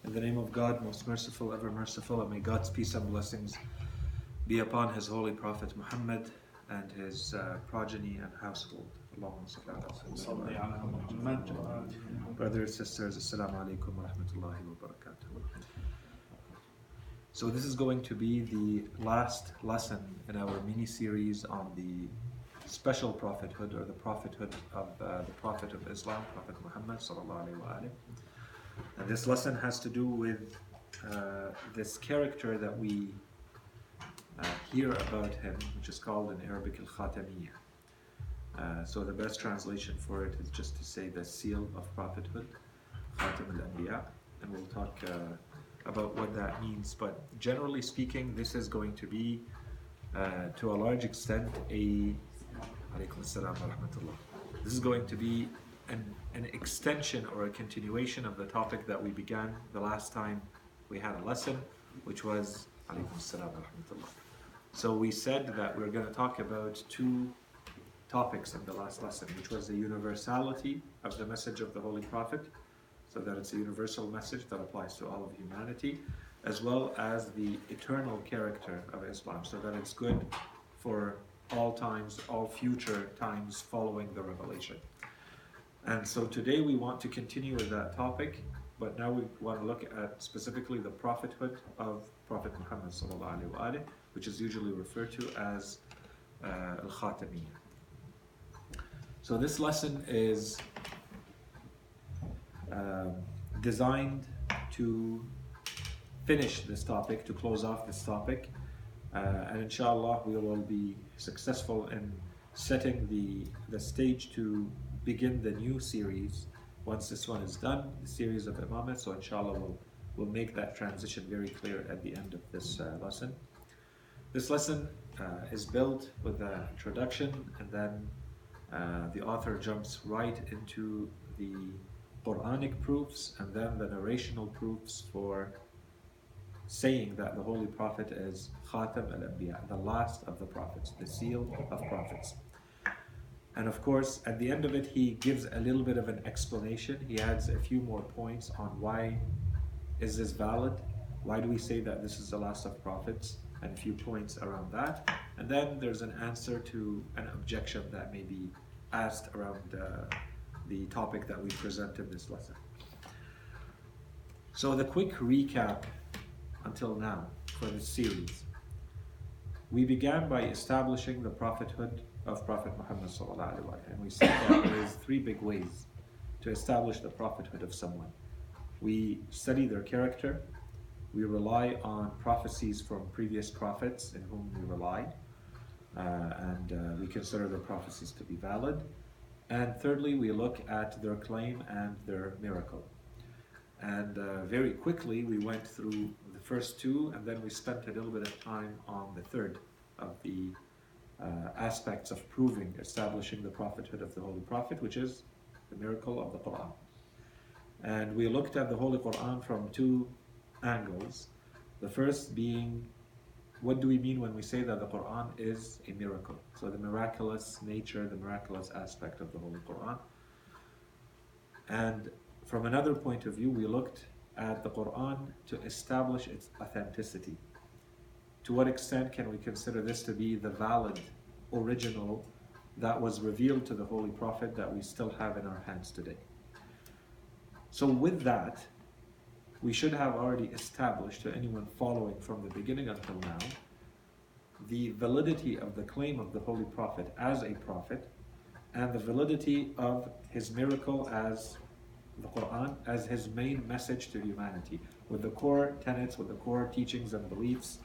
In the name of God, most merciful, ever merciful, and may God's peace and blessings be upon His holy Prophet Muhammad and his progeny and household. Brothers, sisters, Assalamu alaikum wa rahmatullahi wa barakatuh. So this is going to be the last lesson in our mini-series on the special prophethood, or the prophethood of the Prophet of Islam, Prophet Muhammad sallallahu alaihi wasallam. And this lesson has to do with this character that we hear about him, which is called in Arabic al-Khatamiyya. So the best translation for it is just to say the seal of prophethood, Khatam al-Anbiya, and we'll talk about what that means. But generally speaking, this is going to be, to a large extent, Alaykum assalam wa rahmatullah. This is going to be an extension or a continuation of the topic that we began the last time we had a lesson, which was Alaykum assalam wa rahmatullah. So we said that we're going to talk about two topics in the last lesson, which was the universality of the message of the Holy Prophet, so that it's a universal message that applies to all of humanity, as well as the eternal character of Islam, so that it's good for all times, all future times following the revelation. And so today we want to continue with that topic, but now we want to look at specifically the prophethood of Prophet Muhammad sallallahu alaihi wasallam, which is usually referred to as al-Khatamiyya. So this lesson is designed to finish this topic, to close off this topic, and inshallah we will be successful in setting the stage to begin the new series once this one is done, the series of Imamah. So inshallah we'll make that transition very clear at the end of this lesson. This lesson is built with an introduction, and then the author jumps right into the Quranic proofs and then the narrational proofs for saying that the Holy Prophet is Khatam al-Anbiya, the last of the prophets, the seal of prophets. And of course, at the end of it, he gives a little bit of an explanation. He adds a few more points on why is this valid, why do we say that this is the last of prophets, and a few points around that. And then there's an answer to an objection that may be asked around the topic that we present in this lesson. So the quick recap until now for this series. We began by establishing the prophethood of Prophet Muhammad sallallahu alaihi wasallam, and we said that there is three big ways to establish the prophethood of someone. We study their character, we rely on prophecies from previous prophets in whom we rely, and we consider their prophecies to be valid. And thirdly, we look at their claim and their miracle. And very quickly we went through the first two, and then we spent a little bit of time on the third of the aspects of proving, establishing the prophethood of the Holy Prophet, which is the miracle of the Quran. And we looked at the Holy Quran from two angles. The first being, what do we mean when we say that the Quran is a miracle? So the miraculous nature, the miraculous aspect of the Holy Quran. And from another point of view, we looked at the Quran to establish its authenticity. To what extent can we consider this to be the valid original that was revealed to the Holy Prophet that we still have in our hands today? So with that, we should have already established to anyone following from the beginning until now the validity of the claim of the Holy Prophet as a prophet, and the validity of his miracle as the Quran, as his main message to humanity, with the core tenets, with the core teachings and beliefs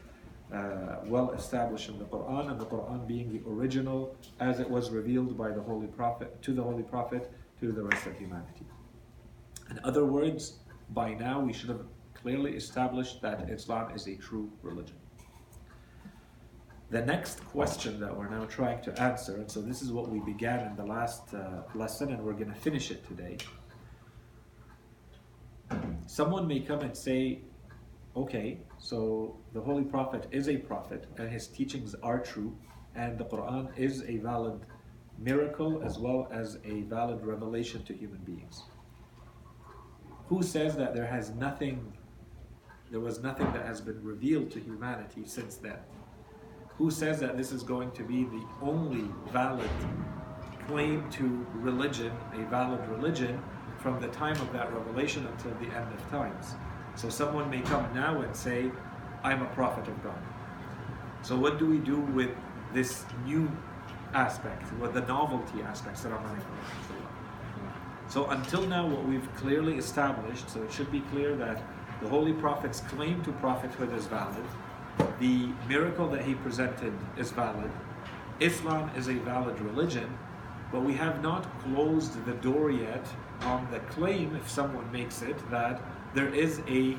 well established in the Quran, and the Quran being the original as it was revealed by the Holy Prophet, to the rest of humanity. In other words, by now we should have clearly established that Islam is a true religion. The next question that we're now trying to answer, and so this is what we began in the last lesson, and we're going to finish it today. Someone may come and say, okay, so the Holy Prophet is a prophet and his teachings are true, and the Quran is a valid miracle as well as a valid revelation to human beings. Who says that there has nothing There was nothing that has been revealed to humanity since then. Who says that this is going to be the only valid claim to religion, a valid religion, from the time of that revelation until the end of times? So someone may come now and say, I'm a prophet of God. So what do we do with this new aspect, with the novelty aspect? So until now, what we've clearly established, so it should be clear that the Holy Prophet's claim to prophethood is valid, the miracle that he presented is valid, Islam is a valid religion, but we have not closed the door yet on the claim, if someone makes it, that there is a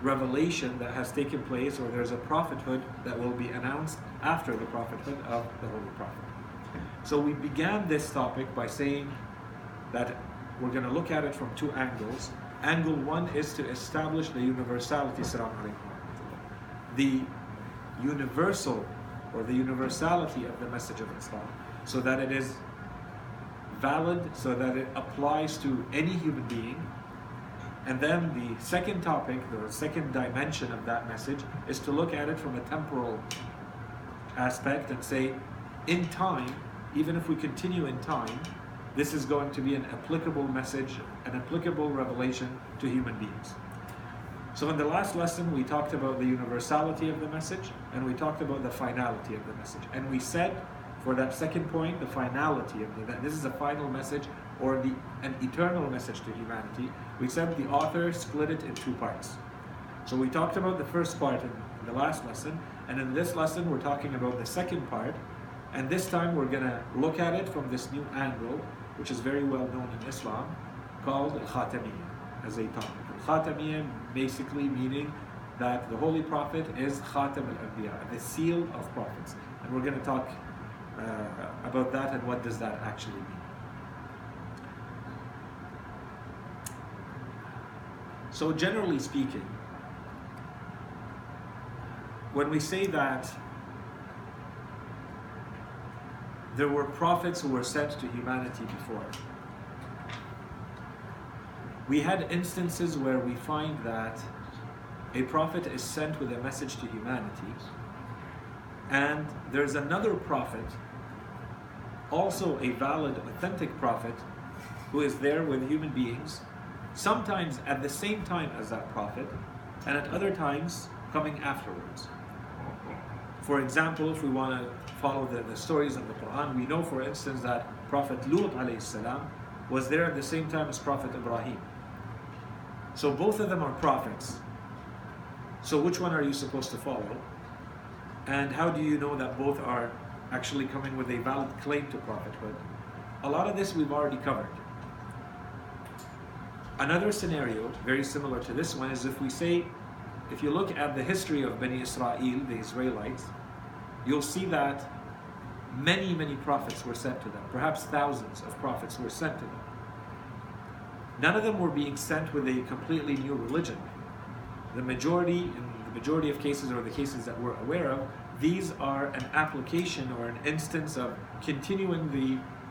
revelation that has taken place, or there's a prophethood that will be announced after the prophethood of the Holy Prophet. So we began this topic by saying that we're going to look at it from two angles. Angle one is to establish the universality, the universal or the universality of the message of Islam, so that it is valid, so that it applies to any human being. And then the second topic, the second dimension of that message, is to look at it from a temporal aspect and say, in time, even if we continue in time, this is going to be an applicable message, an applicable revelation to human beings. So in the last lesson, we talked about the universality of the message, and we talked about the finality of the message. And we said, for that second point, the finality of that this is a final message, or an eternal message to humanity. We said the author split it in two parts. So we talked about the first part in the last lesson, and in this lesson we're talking about the second part, and this time we're going to look at it from this new angle, which is very well known in Islam, called Al-Khatamiyya as a topic. Al-Khatamiyya basically meaning that the Holy Prophet is Khatam al-Anbiya, the seal of prophets. And we're going to talk about that and what does that actually mean. So generally speaking, when we say that there were prophets who were sent to humanity before, we had instances where we find that a prophet is sent with a message to humanity, and there's another prophet, also a valid, authentic prophet, who is there with human beings, sometimes at the same time as that prophet, and at other times coming afterwards. For example, if we want to follow the stories of the Quran, we know, for instance, that Prophet Lut alayhi salam was there at the same time as Prophet Ibrahim. So both of them are prophets. So which one are you supposed to follow? And how do you know that both are actually coming with a valid claim to prophethood? A lot of this we've already covered. Another scenario, very similar to this one, is if you look at the history of Bani Israel, the Israelites, you'll see that many prophets were sent to them. Perhaps thousands of prophets were sent to them. None of them were being sent with a completely new religion. In the majority of cases, or the cases that we're aware of, these are an application or an instance of continuing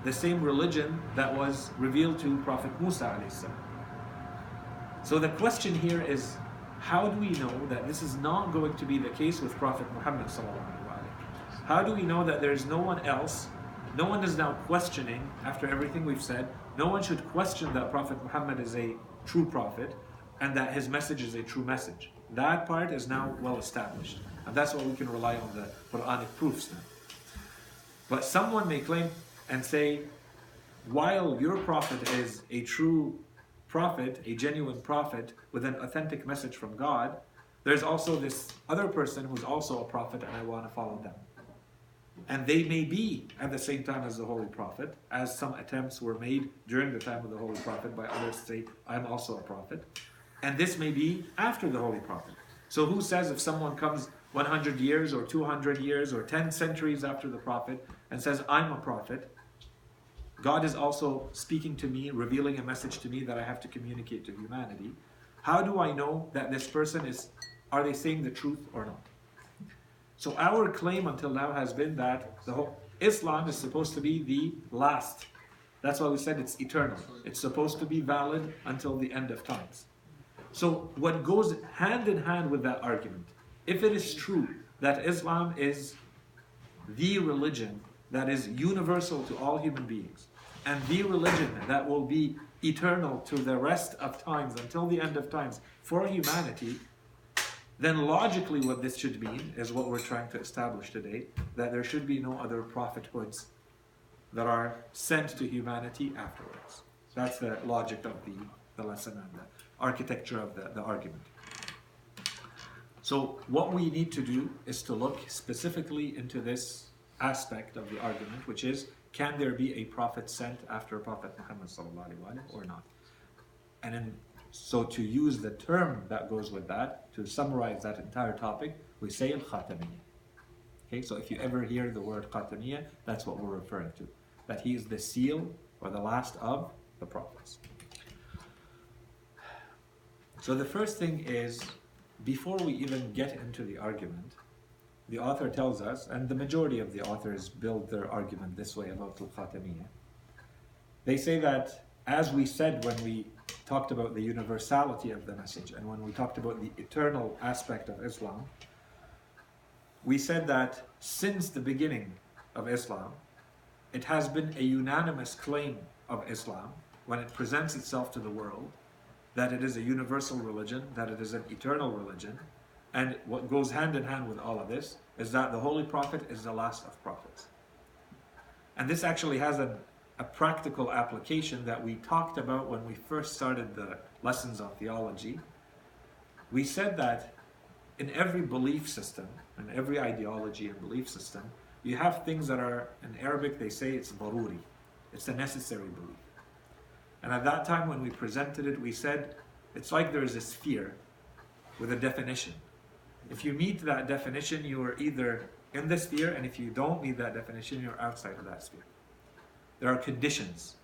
the same religion that was revealed to Prophet Musa alayhi salam. So the question here is, how do we know that this is not going to be the case with Prophet Muhammad sallallahu alaihi wasallam? How do we know that there's no one else? No one is now questioning, after everything we've said, no one should question that Prophet Muhammad is a true prophet and that his message is a true message. That part is now well established. And that's what we can rely on the Quranic proofs now. But someone may claim and say, while your prophet is a true prophet, a genuine prophet with an authentic message from God, there's also this other person who's also a prophet and I want to follow them. And they may be at the same time as the Holy Prophet, as some attempts were made during the time of the Holy Prophet by others to say, I'm also a prophet. And this may be after the Holy Prophet. So who says if someone comes 100 years or 200 years or 10 centuries after the Prophet and says, I'm a prophet, God is also speaking to me, revealing a message to me that I have to communicate to humanity. How do I know that this person are they saying the truth or not? So our claim until now has been that Islam is supposed to be the last. That's why we said it's eternal. It's supposed to be valid until the end of times. So what goes hand in hand with that argument, if it is true that Islam is the religion that is universal to all human beings, and the religion that will be eternal to the rest of times, until the end of times, for humanity, then logically what this should mean is what we're trying to establish today, that there should be no other prophethoods that are sent to humanity afterwards. That's the logic of the lesson and the architecture of the argument. So what we need to do is to look specifically into this aspect of the argument, which is, can there be a prophet sent after Prophet Muhammad or not? And so to use the term that goes with that, to summarize that entire topic, we say al-Khatamiyya. Okay, so if you ever hear the word Khatamiyya, that's what we're referring to. That he is the seal or the last of the prophets. So the first thing is, before we even get into the argument, the author tells us, and the majority of the authors build their argument this way about al-Khatamiyya. They say that, as we said when we talked about the universality of the message and when we talked about the eternal aspect of Islam, we said that since the beginning of Islam, it has been a unanimous claim of Islam when it presents itself to the world that it is a universal religion, that it is an eternal religion. And what goes hand in hand with all of this is that the Holy Prophet is the last of prophets. And this actually has a practical application that we talked about when we first started the lessons on theology. We said that in every belief system, in every ideology and belief system, you have things that are, in Arabic they say it's daruri, it's a necessary belief. And at that time when we presented it, we said it's like there is a sphere with a definition. If you meet that definition, you are either in the sphere, and if you don't meet that definition, you're outside of that sphere. There are conditions.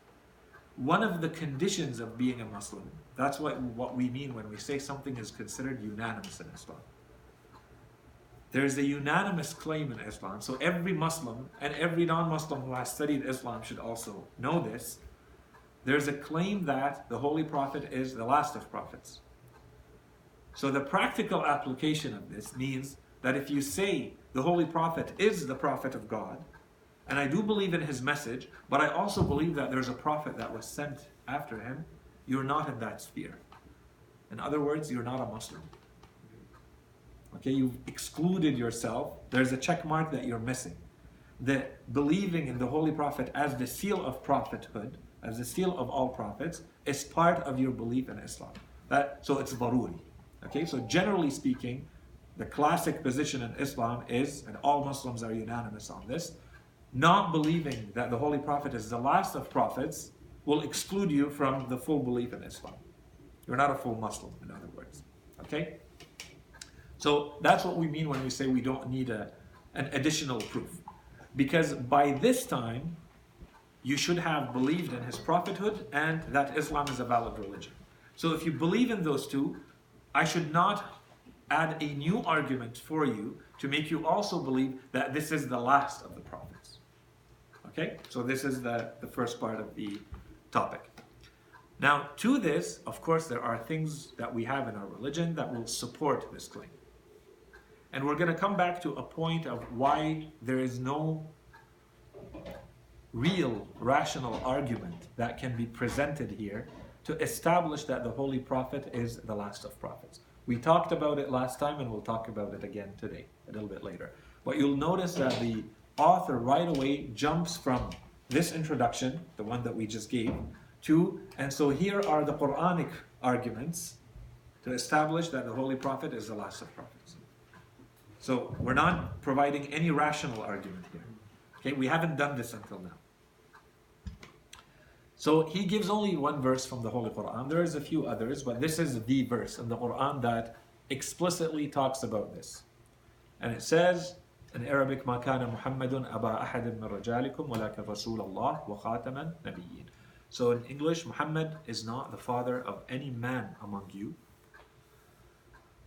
One of the conditions of being a Muslim, that's what we mean when we say something is considered unanimous in Islam. There is a unanimous claim in Islam, so every Muslim and every non-Muslim who has studied Islam should also know this. There's a claim that the Holy Prophet is the last of prophets. So the practical application of this means that if you say the Holy Prophet is the Prophet of God, and I do believe in his message, but I also believe that there's a prophet that was sent after him, you're not in that sphere. In other words, you're not a Muslim. Okay, you've excluded yourself. There's a check mark that you're missing. The believing in the Holy Prophet as the seal of prophethood, as the seal of all prophets, is part of your belief in Islam. So it's daruri. Okay, so generally speaking, the classic position in Islam is, and all Muslims are unanimous on this, not believing that the Holy Prophet is the last of prophets will exclude you from the full belief in Islam. You're not a full Muslim, in other words. Okay? So that's what we mean when we say we don't need an additional proof. Because by this time, you should have believed in his prophethood and that Islam is a valid religion. So if you believe in those two, I should not add a new argument for you to make you also believe that this is the last of the prophets. Okay? So this is the first part of the topic. Now, to this, of course, there are things that we have in our religion that will support this claim. And we're going to come back to a point of why there is no real rational argument that can be presented here to establish that the Holy Prophet is the last of prophets. We talked about it last time and we'll talk about it again today, a little bit later. But you'll notice that the author right away jumps from this introduction, the one that we just gave, and so here are the Quranic arguments to establish that the Holy Prophet is the last of prophets. So we're not providing any rational argument here. Okay, we haven't done this until now. So he gives only one verse from the Holy Quran. There is a few others, but this is the verse in the Quran that explicitly talks about this. And it says in Arabic, مَا كَانَ مُحَمَّدٌ أَبَا أَحَدٍ مِّن رَجَالِكُمْ وَلَكِنْ رَسُولَ اللَّهِ وَخَاتَمَ النَّبِيِّينَ. So in English, Muhammad is not the father of any man among you,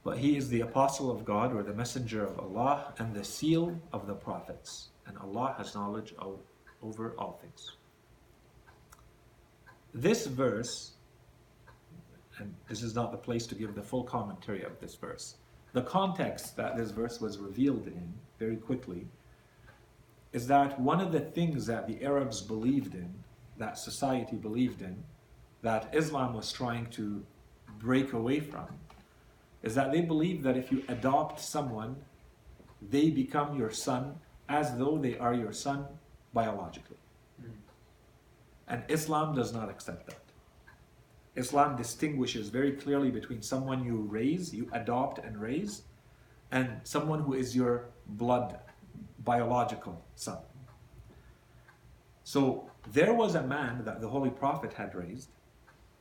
but he is the apostle of God or the messenger of Allah and the seal of the prophets. And Allah has knowledge over all things. This verse and this is not the place to give the full commentary of this verse. The context that this verse was revealed in, very quickly, is that one of the things that the Arabs believed in, that society believed in, that Islam was trying to break away from, is that they believe that if you adopt someone, they become your son as though they are your son biologically. And Islam does not accept that. Islam distinguishes very clearly between someone you raise, you adopt and raise, and someone who is your blood, biological son. So there was a man that the Holy Prophet had raised.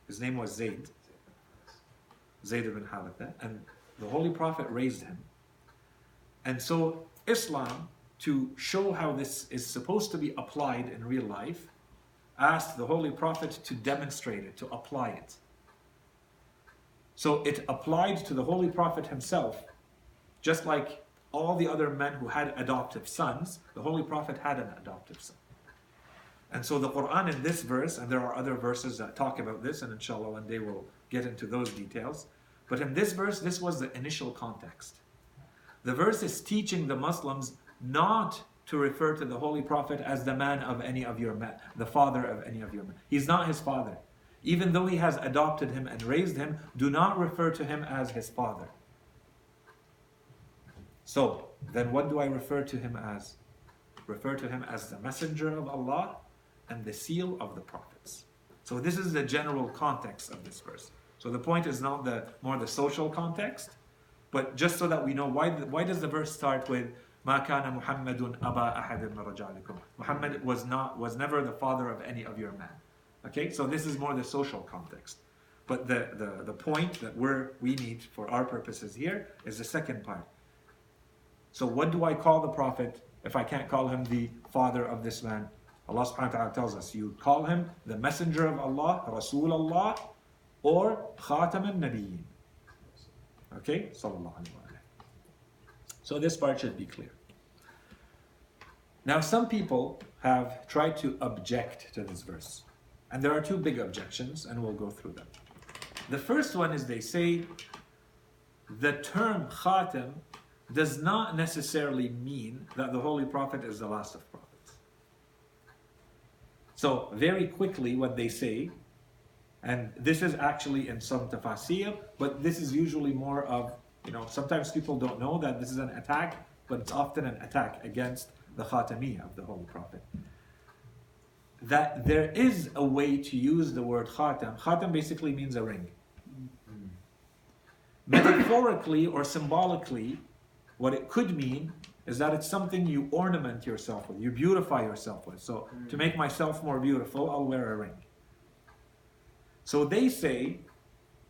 His name was Zayd ibn Haritha, and the Holy Prophet raised him. And so Islam, to show how this is supposed to be applied in real life, asked the Holy Prophet to demonstrate it, to apply it. So it applied to the Holy Prophet himself, just like all the other men who had adoptive sons, the Holy Prophet had an adoptive son. And so the Quran in this verse, and there are other verses that talk about this, and inshallah one day we'll get into those details, but in this verse, this was the initial context. The verse is teaching the Muslims not to refer to the Holy Prophet as the man of any of your men, the father of any of your men. He's not his father. Even though he has adopted him and raised him, do not refer to him as his father. So, then what do I refer to him as? Refer to him as the messenger of Allah and the seal of the prophets. So this is the general context of this verse. So the point is not more the social context, but just so that we know why does the verse start with مَا كَانَ مُحَمَّدٌ أَبَا أَحَدٍ مِنْ رِجَالِكُمْ. Muhammad was never the father of any of your men. Okay, so this is more the social context. But the point that we need for our purposes here is the second part. So what do I call the Prophet if I can't call him the father of this man? Allah subhanahu wa ta'ala tells us, you call him the messenger of Allah, Rasul Allah, or Khatam al-Nabiyyin. Okay, sallallahu alayhi wa sallam. So this part should be clear. Now some people have tried to object to this verse. And there are two big objections, and we'll go through them. The first one is they say the term Khatam does not necessarily mean that the Holy Prophet is the last of prophets. So very quickly what they say, and this is actually in some tafasir, but this is usually more of, sometimes people don't know that this is an attack, but it's often an attack against the Khatamiyya of the Holy Prophet. That there is a way to use the word Khatam. Khatam basically means a ring. Metaphorically or symbolically, what it could mean is that it's something you ornament yourself with, you beautify yourself with. So to make myself more beautiful, I'll wear a ring. So they say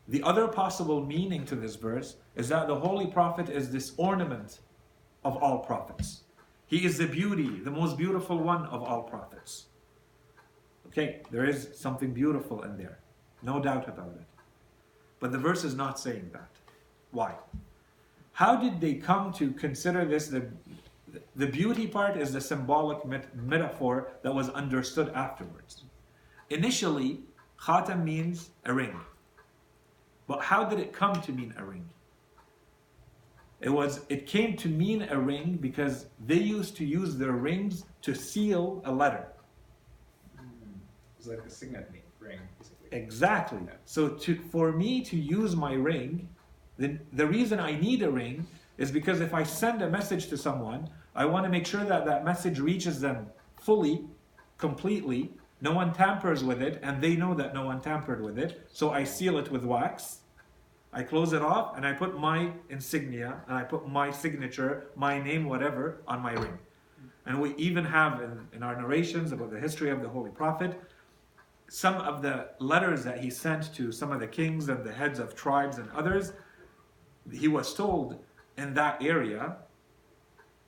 the other possible meaning to this verse is that the Holy Prophet is this ornament of all prophets. He is the beauty, the most beautiful one of all prophets. Okay, there is something beautiful in there, no doubt about it. But the verse is not saying that. Why? How did they come to consider this? The beauty part is the symbolic metaphor that was understood afterwards. Initially, Khatam means a ring. But how did it come to mean a ring? It came to mean a ring because they used to use their rings to seal a letter. It's like a signet ring, basically. Exactly. Yeah. So for me to use my ring, the reason I need a ring is because if I send a message to someone, I want to make sure that that message reaches them fully, completely, no one tampers with it, and they know that no one tampered with it. So I seal it with wax, I close it off, and I put my insignia, and I put my signature, my name, whatever, on my ring. And we even have in our narrations about the history of the Holy Prophet, some of the letters that he sent to some of the kings and the heads of tribes and others, he was told in that area,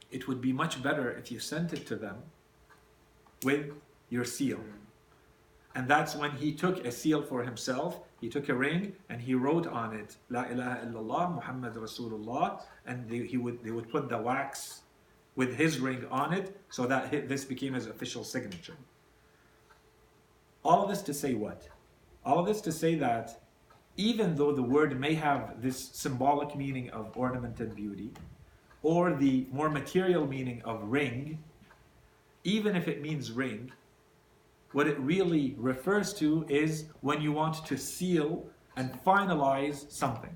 it would be much better if you sent it to them with your seal. And that's when he took a seal for himself, he took a ring and he wrote on it, La ilaha illallah, Muhammad Rasulullah, and they would put the wax with his ring on it so that this became his official signature. All of this to say what? All of this to say that even though the word may have this symbolic meaning of ornament and beauty, or the more material meaning of ring, even if it means ring, what it really refers to is when you want to seal and finalize something.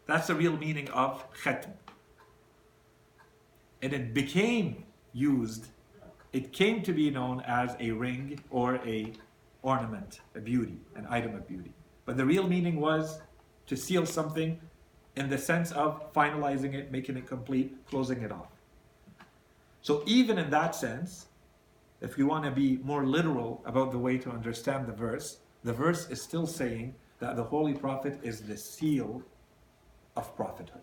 That's the real meaning of khatm. And it became used, it came to be known as a ring or a ornament, a beauty, an item of beauty. But the real meaning was to seal something in the sense of finalizing it, making it complete, closing it off. So even in that sense, if you want to be more literal about the way to understand the verse is still saying that the Holy Prophet is the seal of prophethood.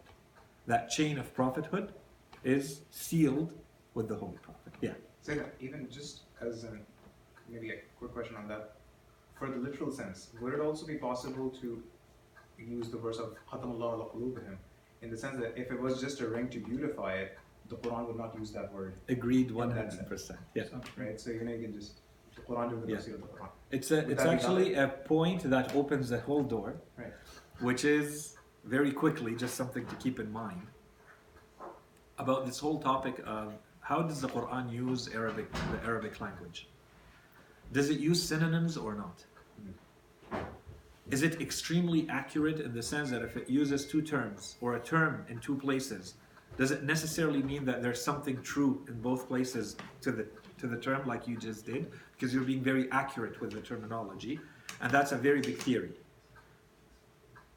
That chain of prophethood is sealed with the Holy Prophet. Yeah. So even just as maybe a quick question on that, for the literal sense, would it also be possible to use the verse of Khatam Allah ala qulubihim in the sense that if it was just a ring to beautify it, the Quran would not use that word? Agreed, In that 100%. Yeah. Right? So you can just, the Quran doing the seal of the Quran. It's actually a point that opens the whole door, Right. which is very quickly just something to keep in mind about this whole topic of how does the Quran use the Arabic language? Does it use synonyms or not? Is it extremely accurate in the sense that if it uses two terms or a term in two places, does it necessarily mean that there's something true in both places to the term like you just did? Because you're being very accurate with the terminology, and that's a very big theory.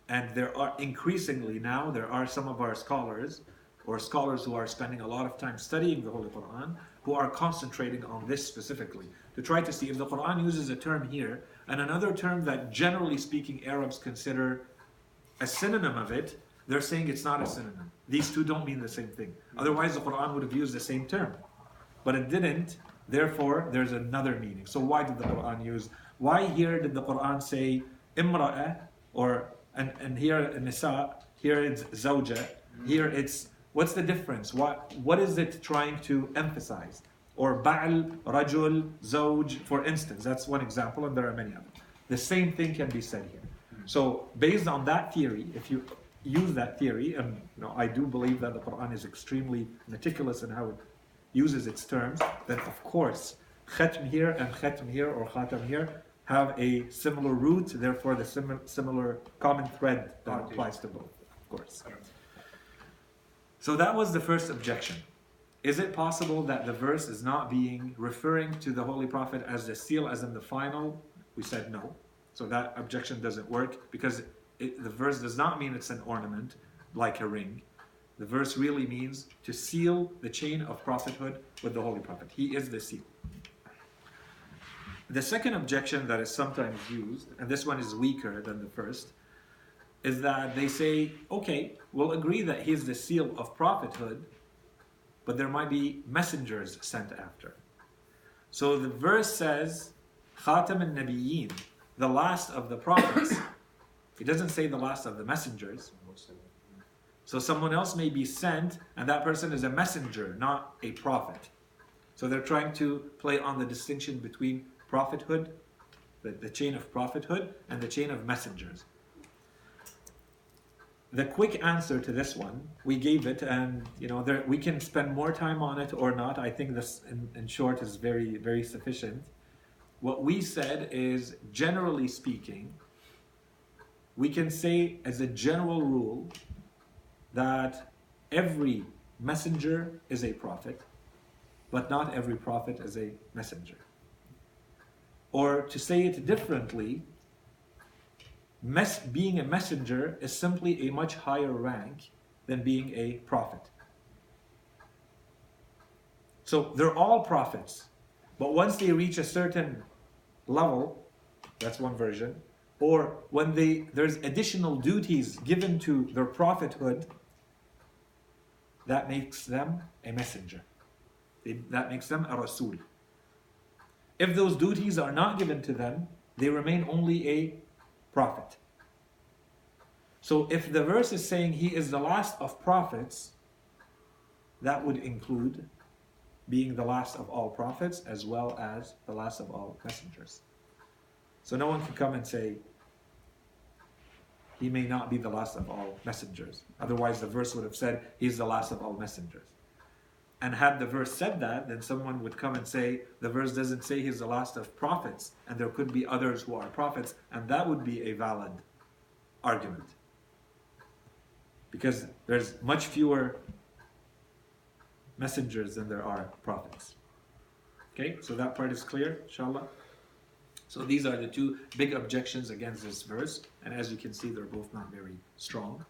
And there are increasingly now, there are some of our scholars, or scholars who are spending a lot of time studying the Holy Quran, who are concentrating on this specifically, to try to see if the Quran uses a term here, and another term that generally speaking Arabs consider a synonym of it, they're saying it's not a synonym. These two don't mean the same thing. Otherwise the Quran would have used the same term. But it didn't, therefore there's another meaning. So why did the Quran use, why here did the Quran say imra'ah, or and here nisa, here it's zawja, here it's, what's the difference? What is it trying to emphasize? Or ba'al, rajul, zawj, for instance. That's one example, and there are many others. The same thing can be said here. So based on that theory, if you use that theory, and I do believe that the Quran is extremely meticulous in how it uses its terms, then of course, khatm here and khatm here or khatam here have a similar root, therefore the similar common thread that applies to both, of course. So that was the first objection. Is it possible that the verse is not referring to the Holy Prophet as the seal, as in the final? We said no. So that objection doesn't work because the verse does not mean it's an ornament like a ring. The verse really means to seal the chain of prophethood with the Holy Prophet. He is the seal. The second objection that is sometimes used, and this one is weaker than the first, is that they say, okay, we'll agree that he's the seal of prophethood, but there might be messengers sent after. So the verse says, Khatam al-Nabiyyin, the last of the prophets. It doesn't say the last of the messengers. So someone else may be sent, and that person is a messenger, not a prophet. So they're trying to play on the distinction between prophethood, the chain of prophethood, and the chain of messengers. The quick answer to this one, we gave it, and we can spend more time on it or not. I think this, in short, is very, very sufficient. What we said is, generally speaking, we can say as a general rule that every messenger is a prophet, but not every prophet is a messenger. Or to say it differently, being a messenger is simply a much higher rank than being a prophet. So they're all prophets, but once they reach a certain level, that's one version, or when there's additional duties given to their prophethood, that makes them a messenger. That makes them a Rasul. If those duties are not given to them, they remain only a prophet. So if the verse is saying he is the last of prophets, that would include being the last of all prophets as well as the last of all messengers. So no one can come and say, he may not be the last of all messengers. Otherwise, the verse would have said, he's the last of all messengers. And had the verse said that, then someone would come and say, the verse doesn't say he's the last of prophets, and there could be others who are prophets, and that would be a valid argument. Because there's much fewer messengers than there are prophets. Okay, so that part is clear, inshallah. So these are the two big objections against this verse, and as you can see, they're both not very strong.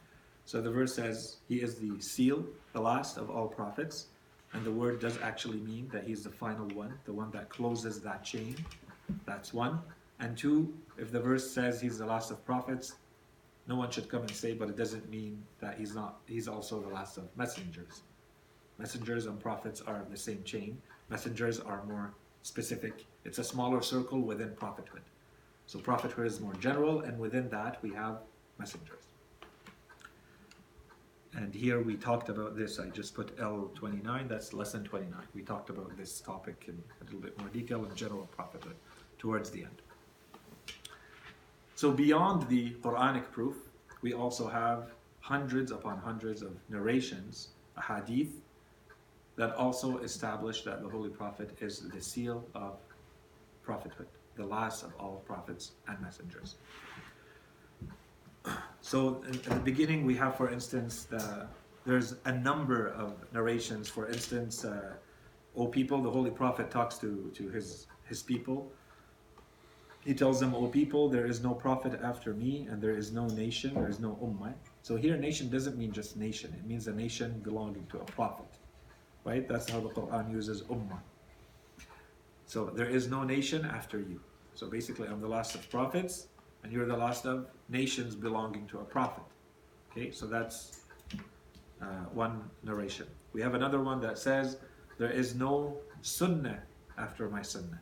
So the verse says, he is the seal, the last of all prophets, and the word does actually mean that he's the final one, the one that closes that chain. That's one. And two, if the verse says he's the last of prophets, no one should come and say, but it doesn't mean that he's also the last of messengers. Messengers and prophets are the same chain. Messengers are more specific. It's a smaller circle within prophethood. So prophethood is more general, and within that we have messengers. And here we talked about this. I just put L29, that's lesson 29. We talked about this topic in a little bit more detail in general prophethood towards the end. So beyond the Quranic proof, we also have hundreds upon hundreds of narrations, a hadith, that also establish that the Holy Prophet is the seal of prophethood, the last of all prophets and messengers. So in the beginning we have, for instance, there's a number of narrations. For instance, O people, the Holy Prophet talks to his people. He tells them, O people, there is no prophet after me, and there is no nation, there is no ummah. So here nation doesn't mean just nation, it means a nation belonging to a prophet. Right? That's how the Quran uses ummah. So there is no nation after you. So basically I'm the last of prophets, and you're the last of nations belonging to a prophet. Okay, so that's one narration. We have another one that says, there is no sunnah after my sunnah.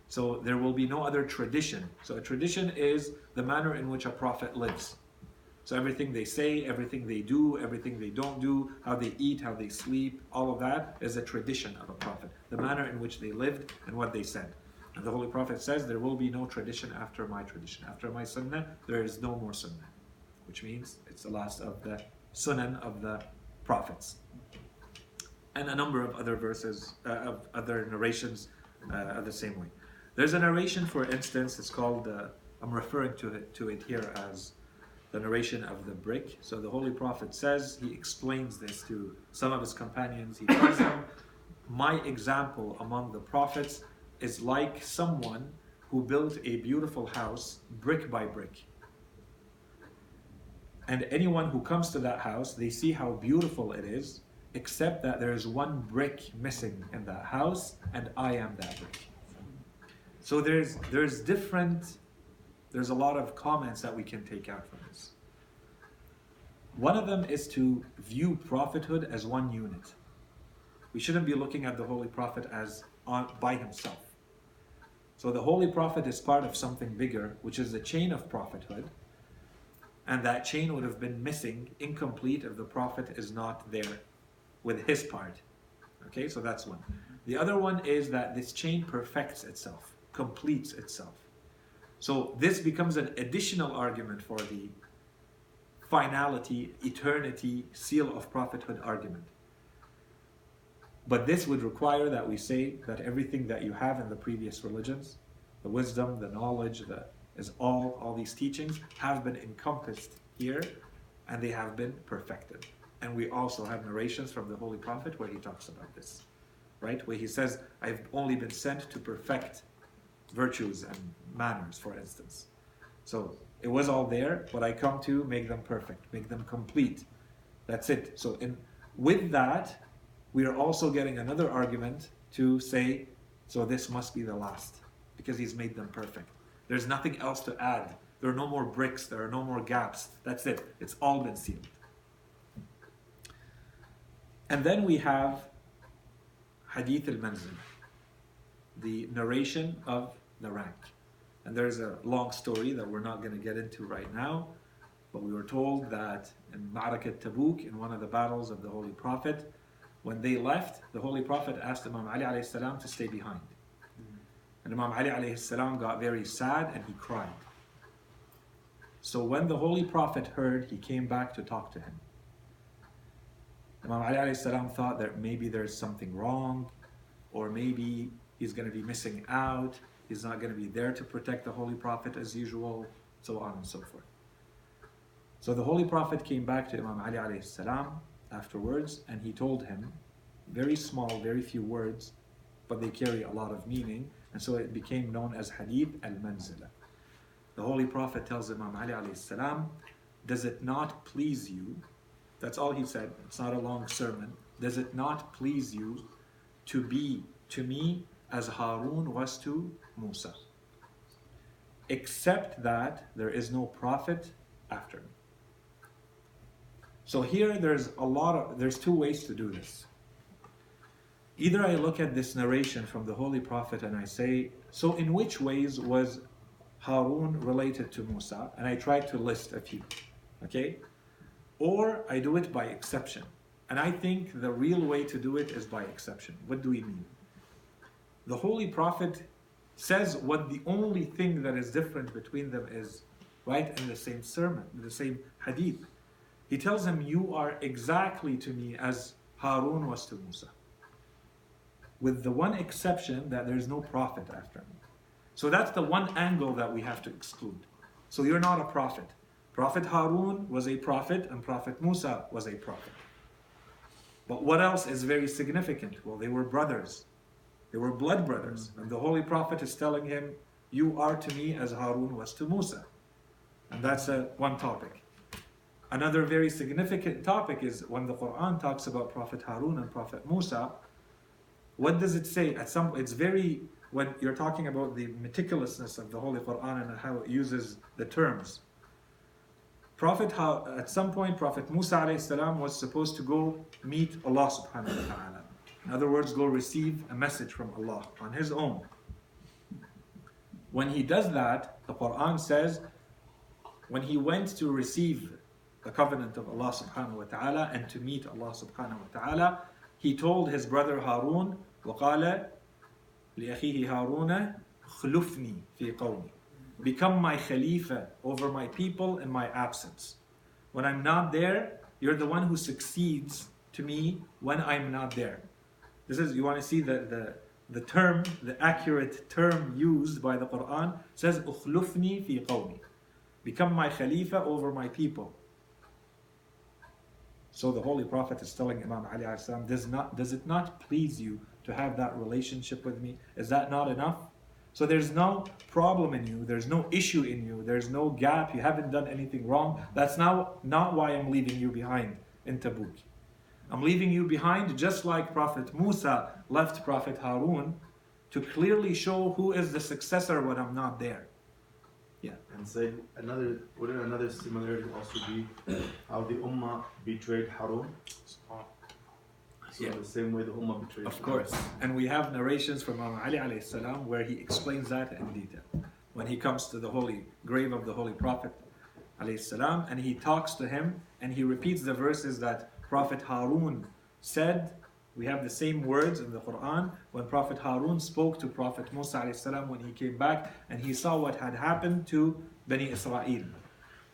So there will be no other tradition. So a tradition is the manner in which a prophet lives. So everything they say, everything they do, everything they don't do, how they eat, how they sleep, all of that is a tradition of a prophet. The manner in which they lived and what they said. And the Holy Prophet says, there will be no tradition after my tradition. After my sunnah, there is no more sunnah. Which means it's the last of the sunan of the prophets. And a number of other verses, of other narrations the same way. There's a narration, for instance, it's called, I'm referring to it here as the narration of the brick. So the Holy Prophet says, he explains this to some of his companions. He tells them, my example among the prophets is like someone who built a beautiful house brick by brick. And anyone who comes to that house, they see how beautiful it is, except that there is one brick missing in that house, and I am that brick. So there's a lot of comments that we can take out from this. One of them is to view prophethood as one unit. We shouldn't be looking at the Holy Prophet as by himself. So the Holy Prophet is part of something bigger, which is the chain of prophethood. And that chain would have been missing, incomplete, if the Prophet is not there with his part. Okay, so that's one. The other one is that this chain perfects itself, completes itself. So this becomes an additional argument for the finality, eternity, seal of prophethood argument. But this would require that we say that everything that you have in the previous religions, the wisdom, the knowledge, all these teachings have been encompassed here, and they have been perfected. And we also have narrations from the Holy Prophet where he talks about this, right? Where he says, I've only been sent to perfect virtues and manners, for instance. So it was all there, but I come to make them perfect, make them complete. That's it. So with that, we are also getting another argument to say, so this must be the last, because he's made them perfect. There's nothing else to add. There are no more bricks, there are no more gaps. That's it. It's all been sealed. And then we have Hadith al-Manzil, the narration of the rank. And there's a long story that we're not going to get into right now, but we were told that in Ma'arakat Tabuk, in one of the battles of the Holy Prophet, when they left, the Holy Prophet asked Imam Ali alayhi salam to stay behind. And Imam Ali alayhi salam got very sad and he cried. So when the Holy Prophet heard, he came back to talk to him. Imam Ali alayhi salam thought that maybe there's something wrong, or maybe he's going to be missing out, he's not going to be there to protect the Holy Prophet as usual, so on and so forth. So the Holy Prophet came back to Imam Ali alayhi salam afterwards, and he told him, very small, very few words, but they carry a lot of meaning, and so it became known as Hadith al-Manzila. The Holy Prophet tells Imam Ali alayhi salam, does it not please you, that's all he said, it's not a long sermon, does it not please you to be to me as Harun was to Musa, except that there is no prophet after me. So here there's two ways to do this. Either I look at this narration from the Holy Prophet and I say, so in which ways was Harun related to Musa? And I try to list a few, okay? Or I do it by exception. And I think the real way to do it is by exception. What do we mean? The Holy Prophet says what the only thing that is different between them is, right, in the same sermon, the same hadith. He tells him, you are exactly to me as Harun was to Musa, with the one exception that there is no prophet after me. So that's the one angle that we have to exclude. So you're not a prophet. Prophet Harun was a prophet and Prophet Musa was a prophet. But what else is very significant? Well, they were brothers. They were blood brothers. And the Holy Prophet is telling him, you are to me as Harun was to Musa. And that's one topic. Another very significant topic is when the Quran talks about Prophet Harun and Prophet Musa, what does it say? It's very, when you're talking about the meticulousness of the Holy Quran and how it uses the terms. At some point, Prophet Musa alayhi salam was supposed to go meet Allah subhanahu wa ta'ala. In other words, go receive a message from Allah on his own. When he does that, the Quran says, when he went to receive the covenant of Allah subhanahu wa ta'ala and to meet Allah subhanahu wa ta'ala, he told his brother Harun, وَقَالَ لِأَخِيهِ هَارُونَ خْلُفْنِي فِي قَوْمِي, become my Khalifa over my people in my absence. When I'm not there, you're the one who succeeds to me when I'm not there. This is, you want to see the term, the accurate term used by the Quran, it says, أُخْلُفْنِي فِي قَوْمِي, become my Khalifa over my people. So the Holy Prophet is telling Imam Ali alayhi salam, does it not please you to have that relationship with me? Is that not enough? So there's no problem in you, there's no issue in you, there's no gap, you haven't done anything wrong. That's now not why I'm leaving you behind in Tabuk. I'm leaving you behind just like Prophet Musa left Prophet Harun to clearly show who is the successor when I'm not there. Yeah. And say wouldn't another similarity also be how the Ummah betrayed Harun? So yeah. The same way the Ummah betrayed Of course. And we have narrations from Imam Ali alayhi salam where he explains that in detail. When he comes to the holy grave of the Holy Prophet alayhi salam, and he talks to him and he repeats the verses that Prophet Harun said. We have the same words in the Quran when Prophet Harun spoke to Prophet Musa alayhi salam when he came back and he saw what had happened to Bani Israel.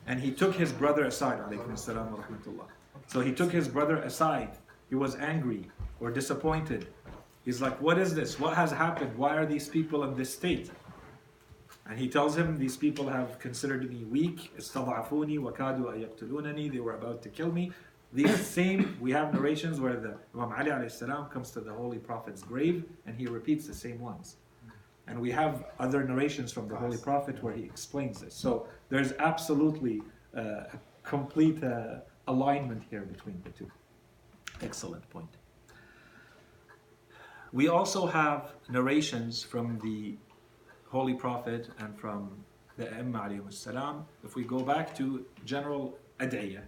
And he took his brother aside, alaykum assalam wa rahmatullah. So he took his brother aside. He was angry or disappointed. He's like, what is this? What has happened? Why are these people in this state? And he tells him, these people have considered me weak. استضعفوني وكادوا أن يقتلونني. They were about to kill me. These same, we have narrations where the Imam Ali alayhi salam comes to the Holy Prophet's grave and he repeats the same ones. And we have other narrations from the Holy Prophet where he explains this. So there's absolutely a complete alignment here between the two. Excellent point. We also have narrations from the Holy Prophet and from the Imam alayhi salam. If we go back to general ad'iyah,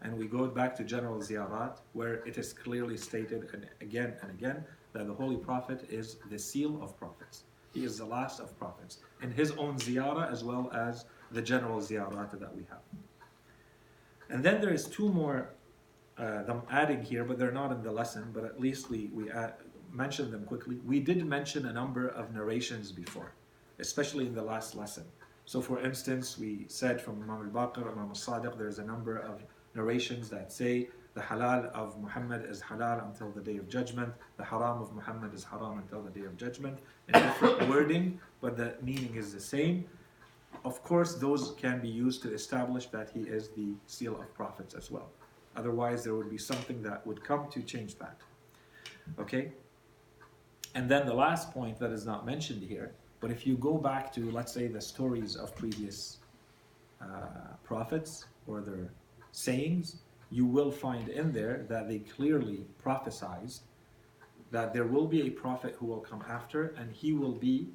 and we go back to general ziyarat, where it is clearly stated and again that the Holy Prophet is the seal of prophets. He is the last of prophets, in his own ziyarah as well as the general ziyarat that we have. And then there is two more I'm adding here, but they're not in the lesson, but at least we mention them quickly. We did mention a number of narrations before, especially in the last lesson. So for instance, we said from Imam al-Baqir, Imam al-Sadiq, there's a number of narrations that say the halal of Muhammad is halal until the day of judgment, the haram of Muhammad is haram until the day of judgment, in different wording, but the meaning is the same. Of course, those can be used to establish that he is the seal of prophets as well. Otherwise, there would be something that would come to change that. Okay? And then the last point that is not mentioned here, but if you go back to, let's say, the stories of previous prophets or their sayings, you will find in there that they clearly prophesied that there will be a prophet who will come after, and he will be,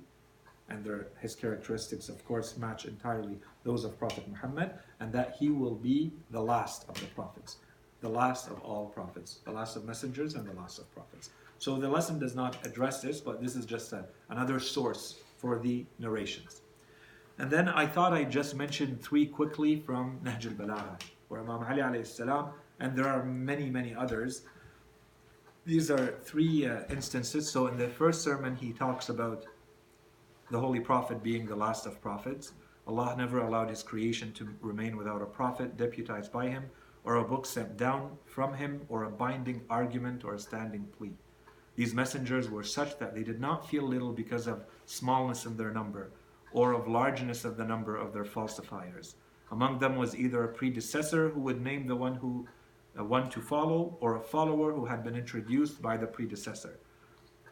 and his characteristics, of course, match entirely those of Prophet Muhammad, and that he will be the last of the prophets, the last of all prophets, the last of messengers and the last of prophets. So the lesson does not address this, but this is just another source for the narrations. And then I thought I just mentioned three quickly from Nahj al-Balagha, where Imam Ali alayhi salam, and there are many, many others. These are three instances. So in the first sermon, he talks about the Holy Prophet being the last of prophets. Allah never allowed His creation to remain without a prophet deputized by Him, or a book sent down from Him, or a binding argument or a standing plea. These messengers were such that they did not feel little because of smallness in their number, or of largeness of the number of their falsifiers. Among them was either a predecessor who would name the one to follow, or a follower who had been introduced by the predecessor.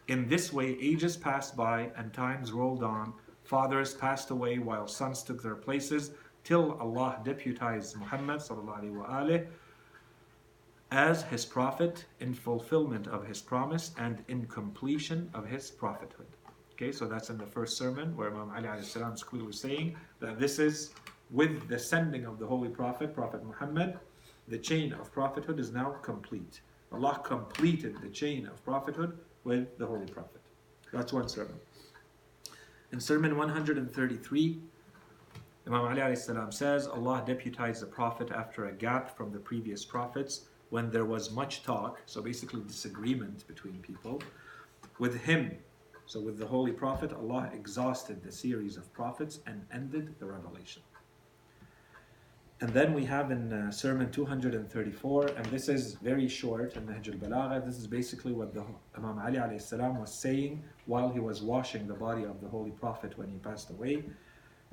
In this way, ages passed by and times rolled on. Fathers passed away while sons took their places, till Allah deputized Muhammad as His prophet in fulfillment of His promise and in completion of His prophethood. Okay, so that's in the first sermon where Imam Ali alayhi salam is clearly saying that this is with the sending of the Holy Prophet, Prophet Muhammad, the chain of prophethood is now complete. Allah completed the chain of prophethood with the Holy Prophet. That's one sermon. In Sermon 133, Imam Ali alayhi salam says, Allah deputized the Prophet after a gap from the previous prophets when there was much talk, so basically disagreement between people, with him. So with the Holy Prophet, Allah exhausted the series of prophets and ended the revelation. And then we have in Sermon 234, and this is very short in Nahj al-Balagha. This is basically what the Imam Ali alayhi salam was saying while he was washing the body of the Holy Prophet when he passed away,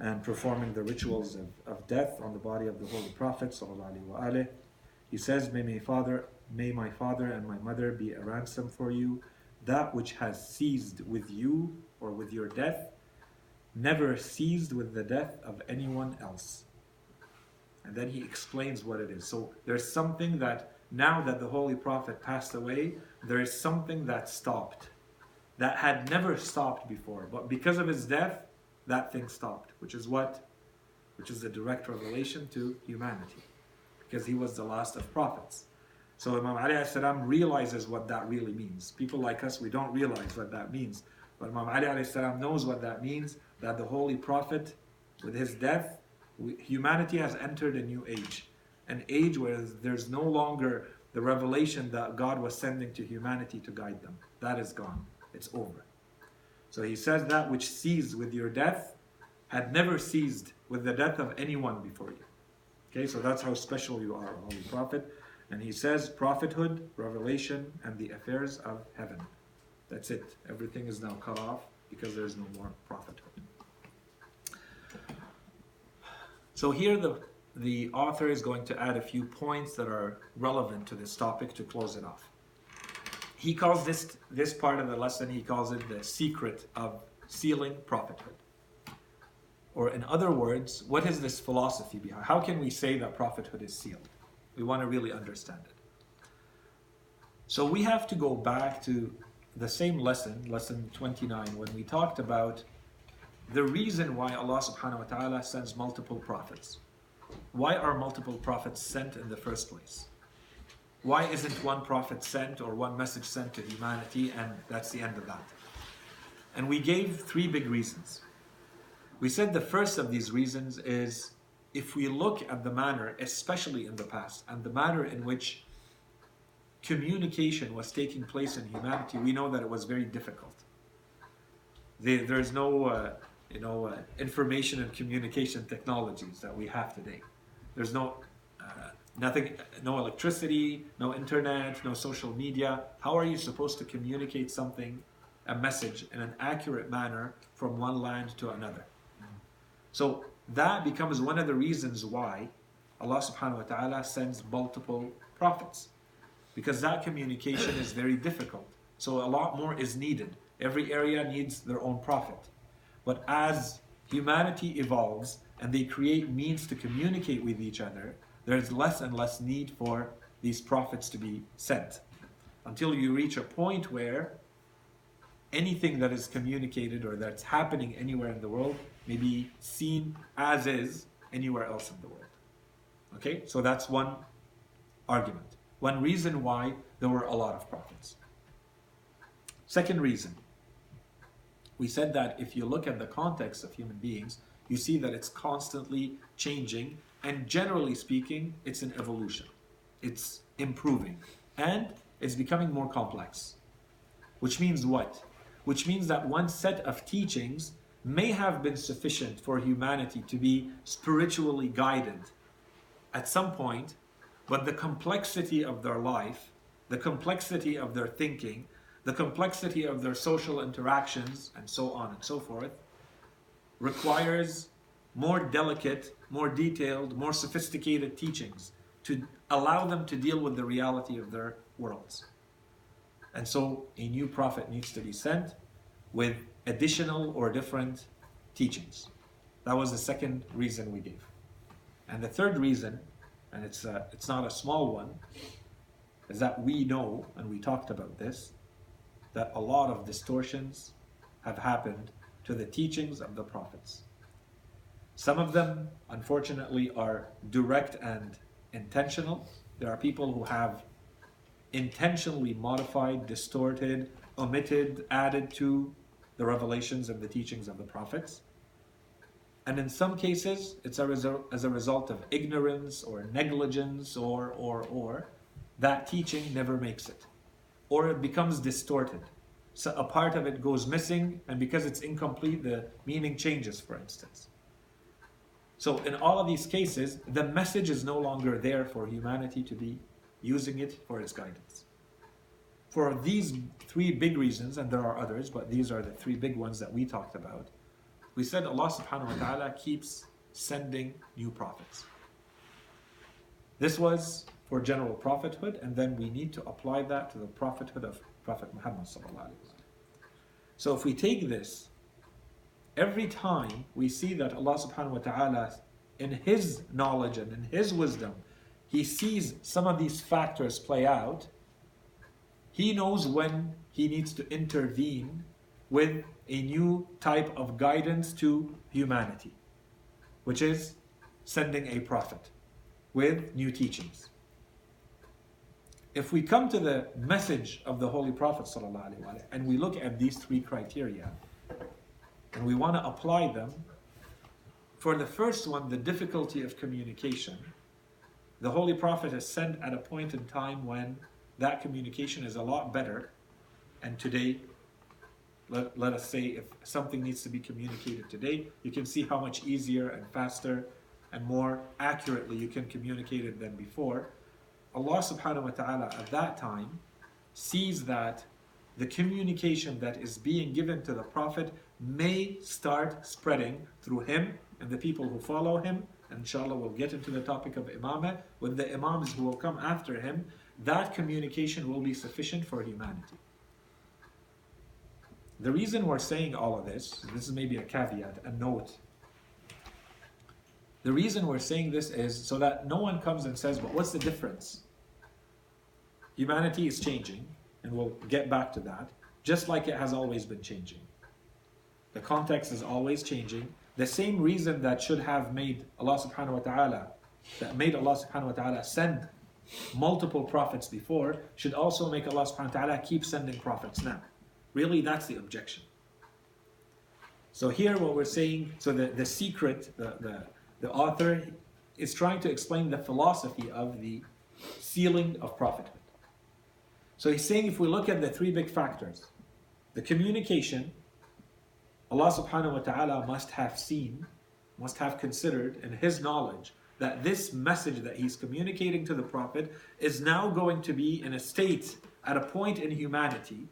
and performing the rituals of death on the body of the Holy Prophet sallallahu alaihi wasallam. He says, may my father and my mother be a ransom for you. That which has ceased with you or with your death never ceased with the death of anyone else. And then he explains what it is. So there's something that now that the Holy Prophet passed away, there is something that stopped, that had never stopped before. But because of his death, that thing stopped, which is what? Which is the direct revelation to humanity, because he was the last of prophets. So Imam Ali alayhi salam realizes what that really means. People like us, we don't realize what that means. But Imam Ali alayhi salam knows what that means, that the Holy Prophet, with his death, humanity has entered a new age. An age where there's no longer the revelation that God was sending to humanity to guide them. That is gone. It's over. So he says that which ceased with your death had never ceased with the death of anyone before you. Okay, so that's how special you are, Holy Prophet. And he says prophethood, revelation, and the affairs of heaven. That's it. Everything is now cut off because there's no more prophethood. So here the author is going to add a few points that are relevant to this topic to close it off. He calls this part of the lesson, he calls it the secret of sealing prophethood. Or in other words, what is this philosophy behind? How can we say that prophethood is sealed? We want to really understand it. So we have to go back to the same lesson, lesson 29, when we talked about the reason why Allah subhanahu wa ta'ala sends multiple prophets. Why are multiple prophets sent in the first place? Why isn't one prophet sent or one message sent to humanity and that's the end of that? And we gave three big reasons. We said the first of these reasons is if we look at the manner, especially in the past, and the manner in which communication was taking place in humanity, we know that it was very difficult. There's no information and communication technologies that we have today. There's nothing, no electricity, no internet, no social media. How are you supposed to communicate something, a message, in an accurate manner from one land to another? So that becomes one of the reasons why Allah subhanahu wa ta'ala sends multiple prophets, because that communication is very difficult. So a lot more is needed. Every area needs their own prophet. But as humanity evolves and they create means to communicate with each other, there's less and less need for these prophets to be sent, until you reach a point where anything that is communicated or that's happening anywhere in the world may be seen as is anywhere else in the world. Okay, so that's one argument. One reason why there were a lot of prophets. Second reason, we said that if you look at the context of human beings, you see that it's constantly changing, and generally speaking, it's an evolution. It's improving, and it's becoming more complex. Which means what? Which means that one set of teachings may have been sufficient for humanity to be spiritually guided at some point, but the complexity of their life, the complexity of their thinking, the complexity of their social interactions, and so on and so forth, requires more delicate, more detailed, more sophisticated teachings to allow them to deal with the reality of their worlds. And so a new prophet needs to be sent with additional or different teachings. That was the second reason we gave. And the third reason, and it's not a small one, is that we know, and we talked about this, that a lot of distortions have happened to the teachings of the prophets. Some of them, unfortunately, are direct and intentional. There are people who have intentionally modified, distorted, omitted, added to the revelations and the teachings of the prophets. And in some cases, it's as a result of ignorance or negligence or that teaching never makes it. Or it becomes distorted. So a part of it goes missing, and because it's incomplete, the meaning changes, for instance. So in all of these cases, the message is no longer there for humanity to be using it for its guidance. For these three big reasons, and there are others, but these are the three big ones that we talked about, we said Allah subhanahu wa ta'ala keeps sending new prophets. This was for general prophethood, and then we need to apply that to the prophethood of Prophet Muhammad sallallahu alaihi wasallam. So if we take this, every time we see that Allah subhanahu wa ta'ala, in His knowledge and in His wisdom, He sees some of these factors play out, He knows when He needs to intervene with a new type of guidance to humanity, which is sending a prophet with new teachings. If we come to the message of the Holy Prophet ﷺ, and we look at these three criteria, and we want to apply them, for the first one, the difficulty of communication, the Holy Prophet is sent at a point in time when that communication is a lot better. And today, let us say if something needs to be communicated today, you can see how much easier and faster and more accurately you can communicate it than before. Allah subhanahu wa ta'ala at that time sees that the communication that is being given to the Prophet may start spreading through him and the people who follow him. And inshallah we'll get into the topic of imamah. With the imams who will come after him, that communication will be sufficient for humanity. The reason we're saying all of this is maybe a caveat, a note. The reason we're saying this is so that no one comes and says, well, what's the difference? Humanity is changing, and we'll get back to that, just like it has always been changing. The context is always changing. The same reason that should have made Allah subhanahu wa ta'ala send multiple prophets before should also make Allah subhanahu wa ta'ala keep sending prophets now. Really, that's the objection. So here what we're saying, so the secret, the author is trying to explain the philosophy of the sealing of prophethood. So he's saying if we look at the three big factors, the communication, Allah subhanahu wa ta'ala must have seen, must have considered in His knowledge that this message that He's communicating to the Prophet is now going to be in a state, at a point in humanity,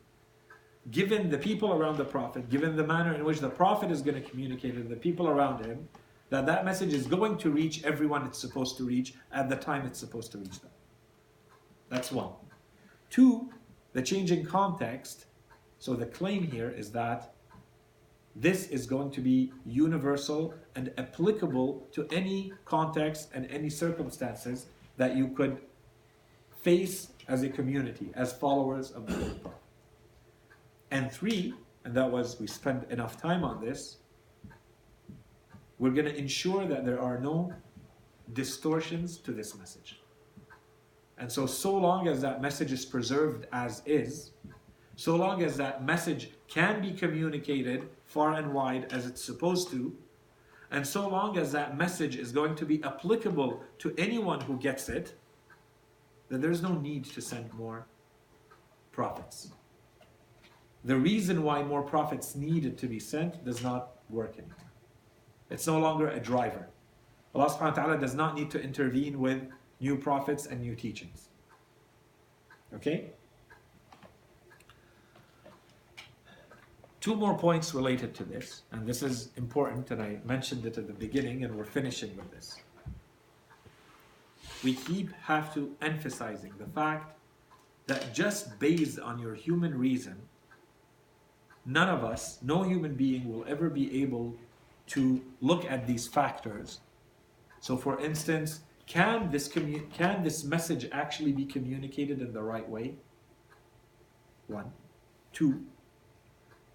given the people around the Prophet, given the manner in which the Prophet is going to communicate to the people around him, that that message is going to reach everyone it's supposed to reach at the time it's supposed to reach them. That's one. Two, the changing context. So the claim here is that this is going to be universal and applicable to any context and any circumstances that you could face as a community, as followers of the Holy Prophet. And three, and that was, we spent enough time on this, we're going to ensure that there are no distortions to this message. And so long as that message is preserved as is, so long as that message can be communicated far and wide as it's supposed to, and so long as that message is going to be applicable to anyone who gets it, then there's no need to send more prophets. The reason why more prophets needed to be sent does not work anymore. It's no longer a driver. Allah subhanahu wa ta'ala does not need to intervene with new prophets and new teachings. Okay? Two more points related to this, and this is important, and I mentioned it at the beginning, and we're finishing with this. We have to emphasizing the fact that just based on your human reason, none of us, no human being will ever be able to look at these factors. So for instance, can this message actually be communicated in the right way? One. Two,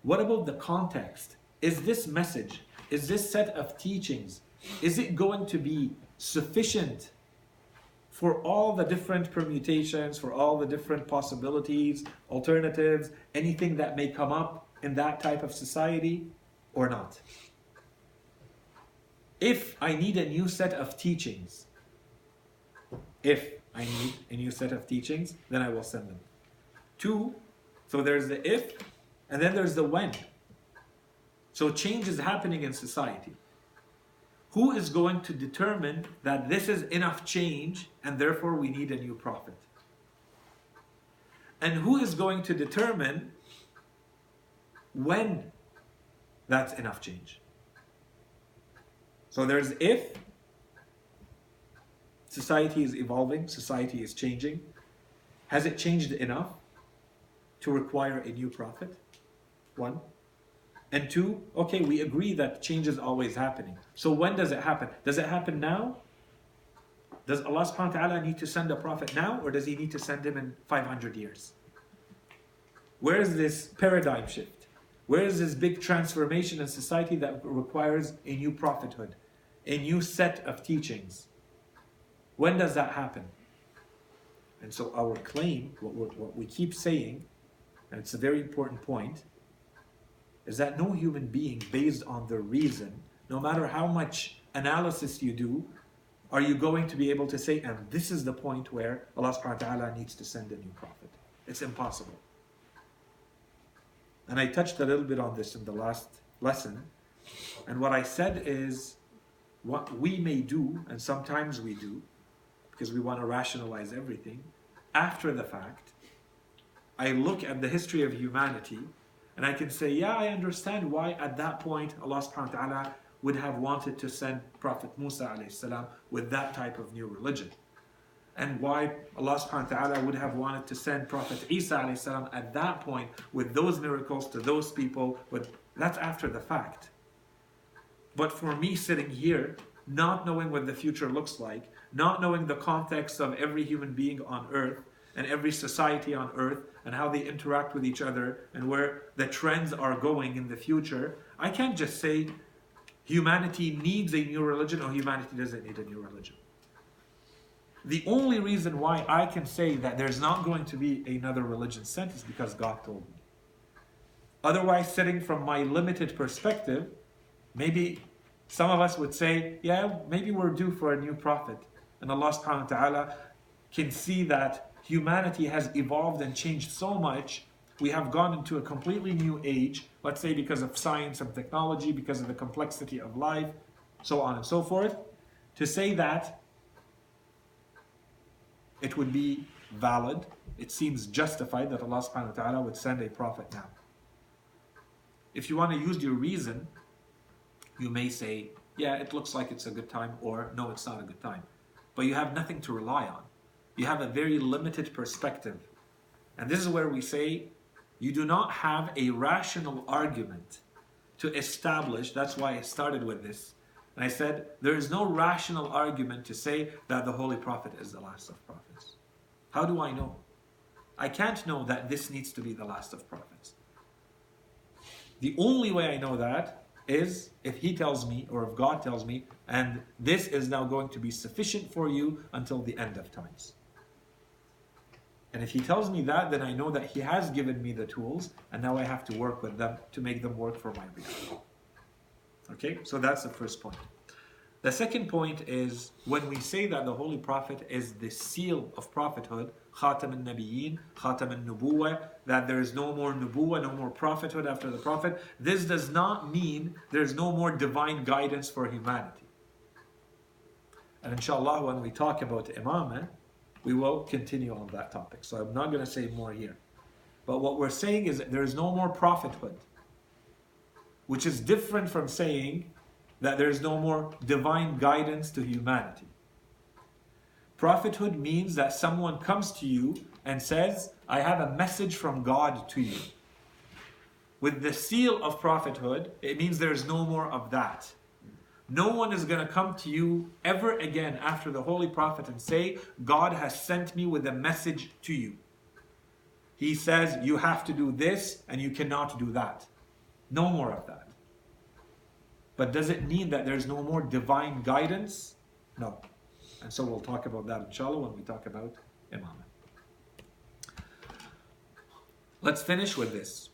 what about the context? Is this message, is this set of teachings, is it going to be sufficient for all the different permutations, for all the different possibilities, alternatives, anything that may come up in that type of society or not? If I need a new set of teachings, then I will send them. Two, so there's the if, and then there's the when. So change is happening in society. Who is going to determine that this is enough change and therefore we need a new prophet? And who is going to determine when that's enough change? So there's if society is evolving, society is changing. Has it changed enough to require a new prophet? One. And two, okay, we agree that change is always happening. So when does it happen? Does it happen now? Does Allah subhanahu wa ta'ala need to send a prophet now, or does He need to send him in 500 years? Where is this paradigm shift? Where is this big transformation in society that requires a new prophethood, a new set of teachings? When does that happen? And so our claim, what we keep saying, and it's a very important point, is that no human being, based on their reason, no matter how much analysis you do, are you going to be able to say, and this is the point where Allah subhanahu wa ta'ala needs to send a new prophet. It's impossible. And I touched a little bit on this in the last lesson. And what I said is, what we may do, and sometimes we do, because we want to rationalize everything, after the fact, I look at the history of humanity, and I can say, yeah, I understand why at that point Allah subhanahu wa ta'ala would have wanted to send Prophet Musa alayhi salam with that type of new religion. And why Allah subhanahu wa ta'ala would have wanted to send Prophet Isa alayhi salam at that point with those miracles to those people. That's after the fact. But for me sitting here, not knowing what the future looks like, not knowing the context of every human being on earth and every society on earth and how they interact with each other and where the trends are going in the future, I can't just say humanity needs a new religion or humanity doesn't need a new religion. The only reason why I can say that there's not going to be another religion sent is because God told me. Otherwise, sitting from my limited perspective, maybe some of us would say, yeah, maybe we're due for a new prophet. And Allah subhanahu wa ta'ala can see that humanity has evolved and changed so much we have gone into a completely new age, let's say because of science and technology, because of the complexity of life, so on and so forth, to say that it would be valid, it seems justified that Allah subhanahu wa ta'ala would send a prophet now. If you want to use your reason, you may say, yeah, it looks like it's a good time, or no, it's not a good time. But you have nothing to rely on. You have a very limited perspective. And this is where we say, you do not have a rational argument to establish, that's why I started with this. And I said, there is no rational argument to say that the Holy Prophet is the last of prophets. How do I know? I can't know that this needs to be the last of prophets. The only way I know that is if he tells me, or if God tells me, and this is now going to be sufficient for you until the end of times. And if he tells me that, then I know that he has given me the tools, and now I have to work with them to make them work for my reality. Okay, so that's the first point. The second point is, when we say that the Holy Prophet is the seal of prophethood, Khatam al-Nabiyyin, Khatam al-Nubuwah, that there is no more Nubuwah, no more prophethood after the Prophet, this does not mean there's no more divine guidance for humanity. And inshallah, when we talk about Imamah, we will continue on that topic. So I'm not going to say more here. But what we're saying is that there is no more prophethood, which is different from saying that there is no more divine guidance to humanity. Prophethood means that someone comes to you and says, I have a message from God to you. With the seal of prophethood, it means there is no more of that. No one is going to come to you ever again after the Holy Prophet and say, God has sent me with a message to you. He says, you have to do this and you cannot do that. No more of that. But does it mean that there's no more divine guidance? No. And so we'll talk about that inshallah when we talk about Imamah. Let's finish with this.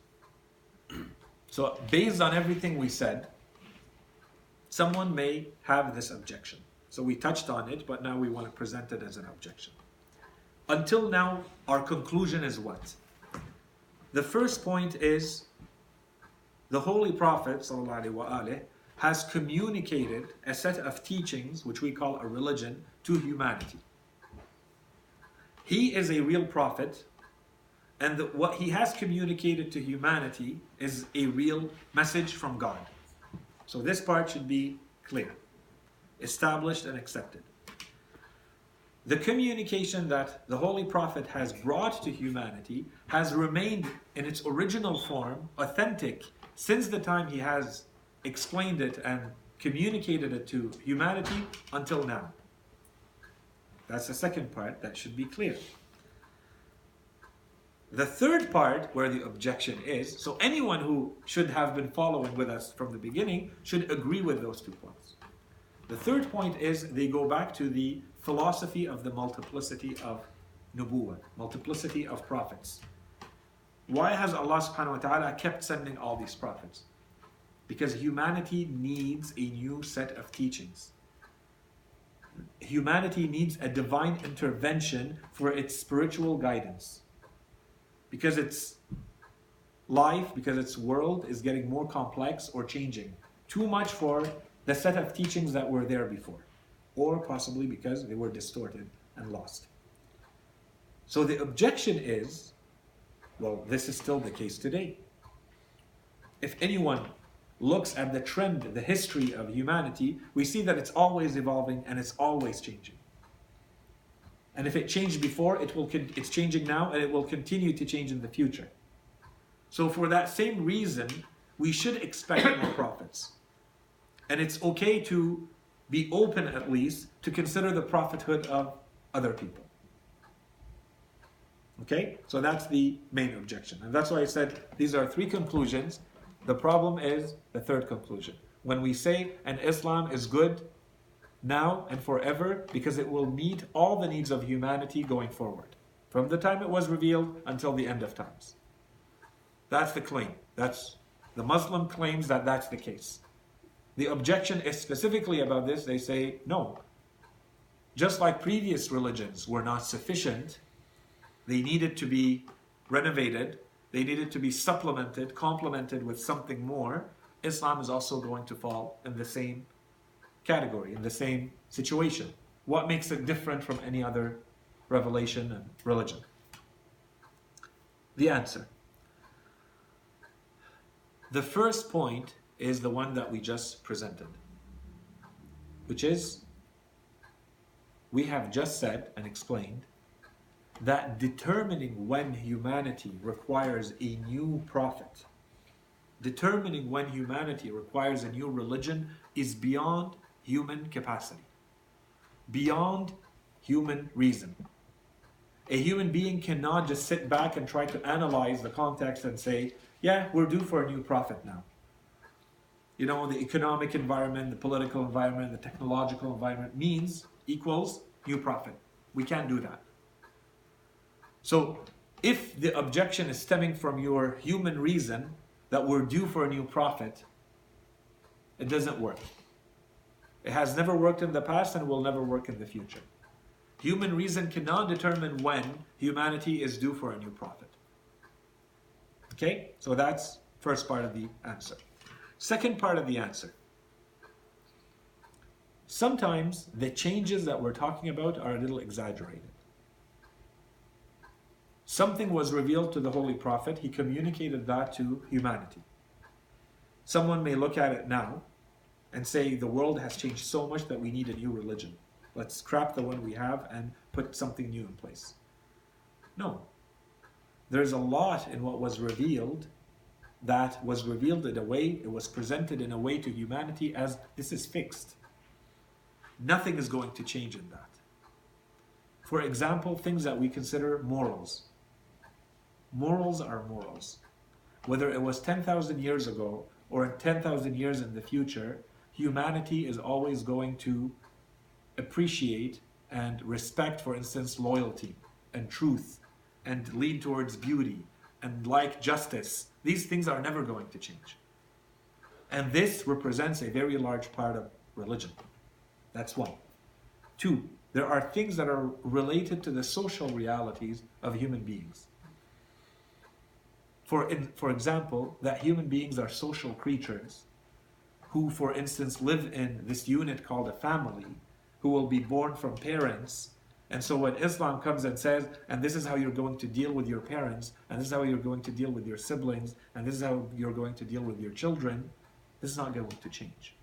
So based on everything we said, someone may have this objection. So we touched on it, but now we want to present it as an objection. Until now, our conclusion is what? The first point is, the Holy Prophet ﷺ has communicated a set of teachings, which we call a religion, to humanity. He is a real prophet, and what he has communicated to humanity is a real message from God. So this part should be clear, established and accepted. The communication that the Holy Prophet has brought to humanity has remained in its original form, authentic, since the time he has explained it and communicated it to humanity until now. That's the second part that should be clear. The third part, where the objection is, so anyone who should have been following with us from the beginning should agree with those 2 points. The third point is they go back to the philosophy of the multiplicity of nubuwah, multiplicity of prophets. Why has Allah subhanahu wa ta'ala kept sending all these prophets? Because humanity needs a new set of teachings. Humanity needs a divine intervention for its spiritual guidance. Because its life, because its world is getting more complex or changing. Too much for the set of teachings that were there before. Or possibly because they were distorted and lost. So the objection is, well, this is still the case today. If anyone looks at the trend, the history of humanity, we see that it's always evolving and it's always changing. And if it changed before, it's changing now, and it will continue to change in the future. So for that same reason, we should expect more prophets. And it's okay to be open, at least, to consider the prophethood of other people. Okay? So that's the main objection. And that's why I said these are 3 conclusions. The problem is the third conclusion. When we say, and Islam is good now and forever, because it will meet all the needs of humanity going forward, from the time it was revealed until the end of times. That's the claim. That's the Muslim claims that that's the case. The objection is specifically about this. They say, no. Just like previous religions were not sufficient, they needed to be renovated, they needed to be supplemented, complemented with something more, Islam is also going to fall in the same category, in the same situation. What makes it different from any other revelation and religion? The answer. The first point is the one that we just presented, which is, we have just said and explained that determining when humanity requires a new prophet, determining when humanity requires a new religion is beyond human capacity, beyond human reason. A human being cannot just sit back and try to analyze the context and say, yeah, we're due for a new prophet now. You know, the economic environment, the political environment, the technological environment equals new prophet. We can't do that. So if the objection is stemming from your human reason that we're due for a new prophet, it doesn't work. It has never worked in the past and will never work in the future. Human reason cannot determine when humanity is due for a new prophet. Okay? So that's first part of the answer. Second part of the answer. Sometimes the changes that we're talking about are a little exaggerated. Something was revealed to the Holy Prophet, he communicated that to humanity. Someone may look at it now and say the world has changed so much that we need a new religion. Let's scrap the one we have and put something new in place. No. There's a lot in what was revealed that was revealed in a way, it was presented in a way to humanity as this is fixed. Nothing is going to change in that. For example, things that we consider morals. Morals are morals. Whether it was 10,000 years ago or 10,000 years in the future, humanity is always going to appreciate and respect, for instance, loyalty and truth and lean towards beauty and like justice. These things are never going to change. And this represents a very large part of religion. That's one. Two, there are things that are related to the social realities of human beings. For example, that human beings are social creatures who, for instance, live in this unit called a family, who will be born from parents. And so when Islam comes and says, and this is how you're going to deal with your parents, and this is how you're going to deal with your siblings, and this is how you're going to deal with your children, this is not going to change.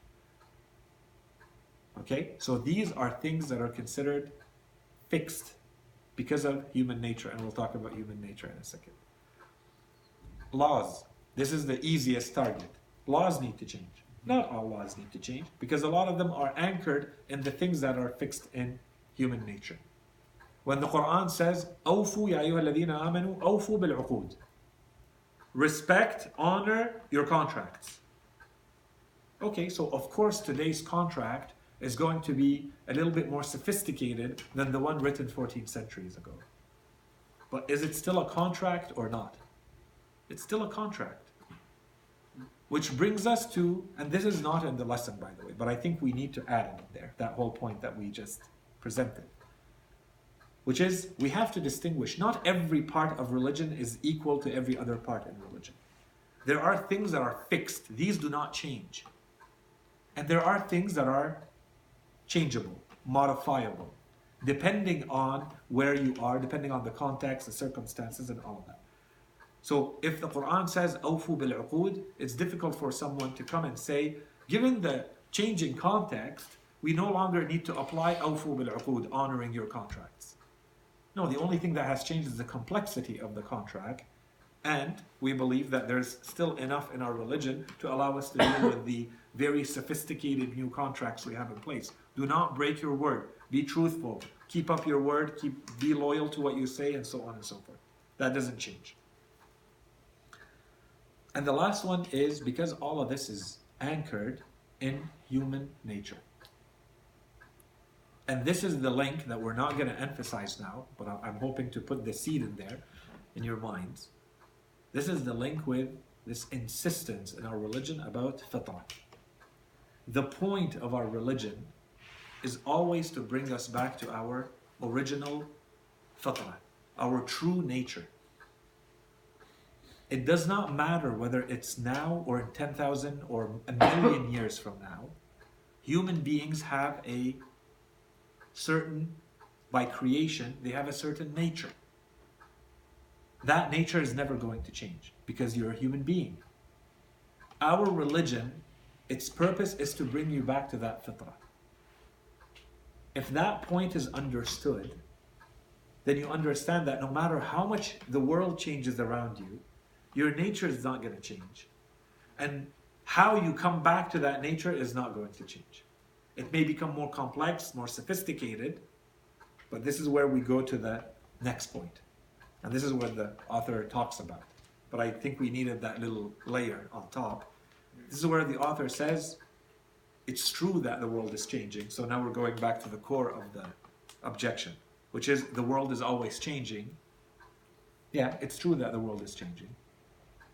Okay? So these are things that are considered fixed because of human nature, and we'll talk about human nature in a second. Laws. This is the easiest target. Laws need to change. Not all laws need to change, because a lot of them are anchored in the things that are fixed in human nature. When the Quran says, أَوْفُوا يَا أَيُّهَا الَّذِينَ آمَنُوا أَوْفُوا بِالْعُقُودِ, respect, honor your contracts. Okay, so of course today's contract is going to be a little bit more sophisticated than the one written 14 centuries ago. But is it still a contract or not? It's still a contract. Which brings us to, and this is not in the lesson by the way, but I think we need to add it in there, that whole point that we just presented. Which is, we have to distinguish, not every part of religion is equal to every other part in religion. There are things that are fixed, these do not change. And there are things that are changeable, modifiable, depending on where you are, depending on the context, the circumstances, and all of that. So if the Quran says, أَوْفُوا بِالْعُقُودِ, it's difficult for someone to come and say, given the changing context, we no longer need to apply أَوْفُوا بِالْعُقُودِ, honoring your contracts. No, the only thing that has changed is the complexity of the contract, and we believe that there's still enough in our religion to allow us to deal with the very sophisticated new contracts we have in place. Do not break your word. Be truthful. Keep up your word. Be loyal to what you say, and so on and so forth. That doesn't change. And the last one is because all of this is anchored in human nature. And this is the link that we're not going to emphasize now, but I'm hoping to put the seed in there, in your minds. This is the link with this insistence in our religion about fitrah. The point of our religion is always to bring us back to our original fitrah, our true nature. It does not matter whether it's now or in 10,000 or a million years from now. Human beings have a certain, by creation, they have a certain nature. That nature is never going to change because you're a human being. Our religion, its purpose is to bring you back to that fitrah. If that point is understood, then you understand that no matter how much the world changes around you, your nature is not going to change. And how you come back to that nature is not going to change. It may become more complex, more sophisticated, but this is where we go to the next point. And this is what the author talks about. But I think we needed that little layer on top. This is where the author says, it's true that the world is changing. So now we're going back to the core of the objection, which is the world is always changing. Yeah, it's true that the world is changing.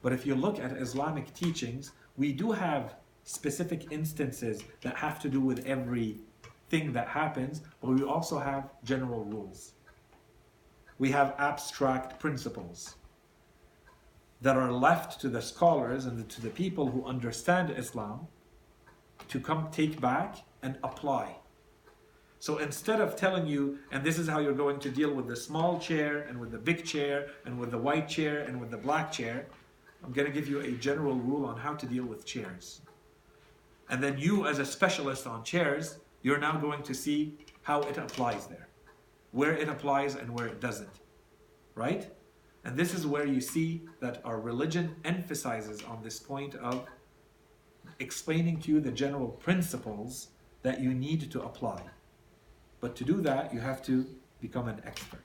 But if you look at Islamic teachings, we do have specific instances that have to do with everything that happens, but we also have general rules. We have abstract principles that are left to the scholars and to the people who understand Islam to come take back and apply. So instead of telling you, and this is how you're going to deal with the small chair and with the big chair and with the white chair and with the black chair, I'm going to give you a general rule on how to deal with chairs. And then you, as a specialist on chairs, you're now going to see how it applies there, where it applies and where it doesn't, right? And this is where you see that our religion emphasizes on this point of explaining to you the general principles that you need to apply. But to do that, you have to become an expert.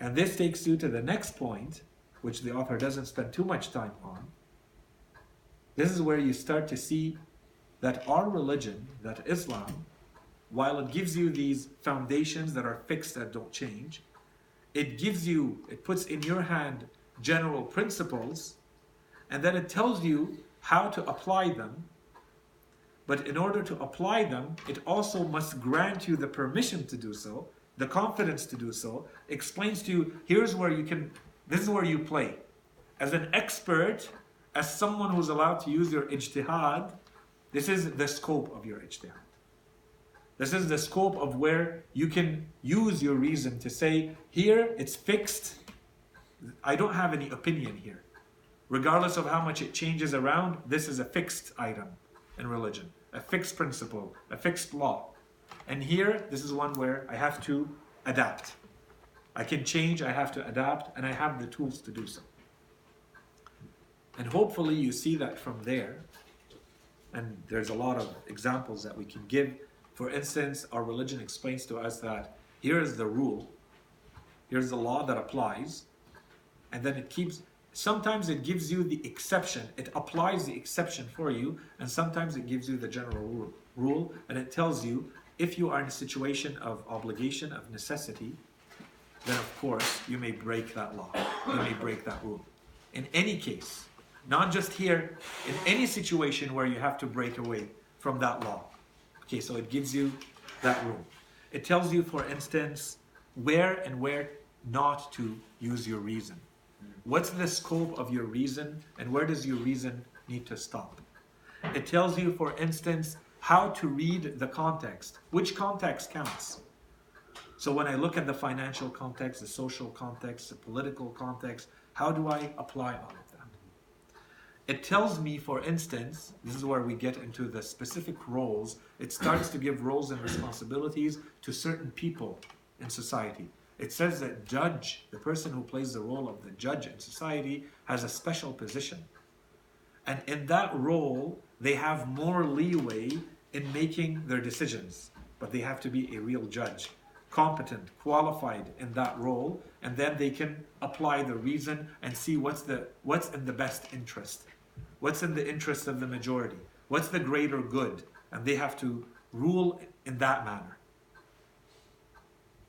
And this takes you to the next point, which the author doesn't spend too much time on. This is where you start to see that our religion, that Islam, while it gives you these foundations that are fixed that don't change, it puts in your hand general principles, and then it tells you how to apply them. But in order to apply them, it also must grant you the permission to do so, the confidence to do so, explains to you, this is where you play. As an expert, as someone who's allowed to use your ijtihad, this is the scope of your ijtihad. This is the scope of where you can use your reason to say, here it's fixed, I don't have any opinion here. Regardless of how much it changes around, this is a fixed item in religion, a fixed principle, a fixed law. And here, this is one where I have to adapt. I can change, I have to adapt, and I have the tools to do so. And hopefully you see that from there, and there's a lot of examples that we can give. For instance, our religion explains to us that here is the rule, here's the law that applies, and then sometimes it gives you the exception, it applies the exception for you, and sometimes it gives you the general rule, and it tells you if you are in a situation of obligation, of necessity, then of course you may break that law, you may break that rule. In any case, not just here, in any situation where you have to break away from that law. Okay, so it gives you that rule. It tells you, for instance, where and where not to use your reason. What's the scope of your reason, and where does your reason need to stop? It tells you, for instance, how to read the context. Which context counts? So when I look at the financial context, the social context, the political context, how do I apply all of that? It tells me, for instance, this is where we get into the specific roles. It starts to give roles and responsibilities to certain people in society. It says that judge, the person who plays the role of the judge in society, has a special position. And in that role, they have more leeway in making their decisions. But they have to be a real judge, competent, qualified in that role, and then they can apply the reason and see what's in the best interest. What's in the interest of the majority? What's the greater good? And they have to rule in that manner.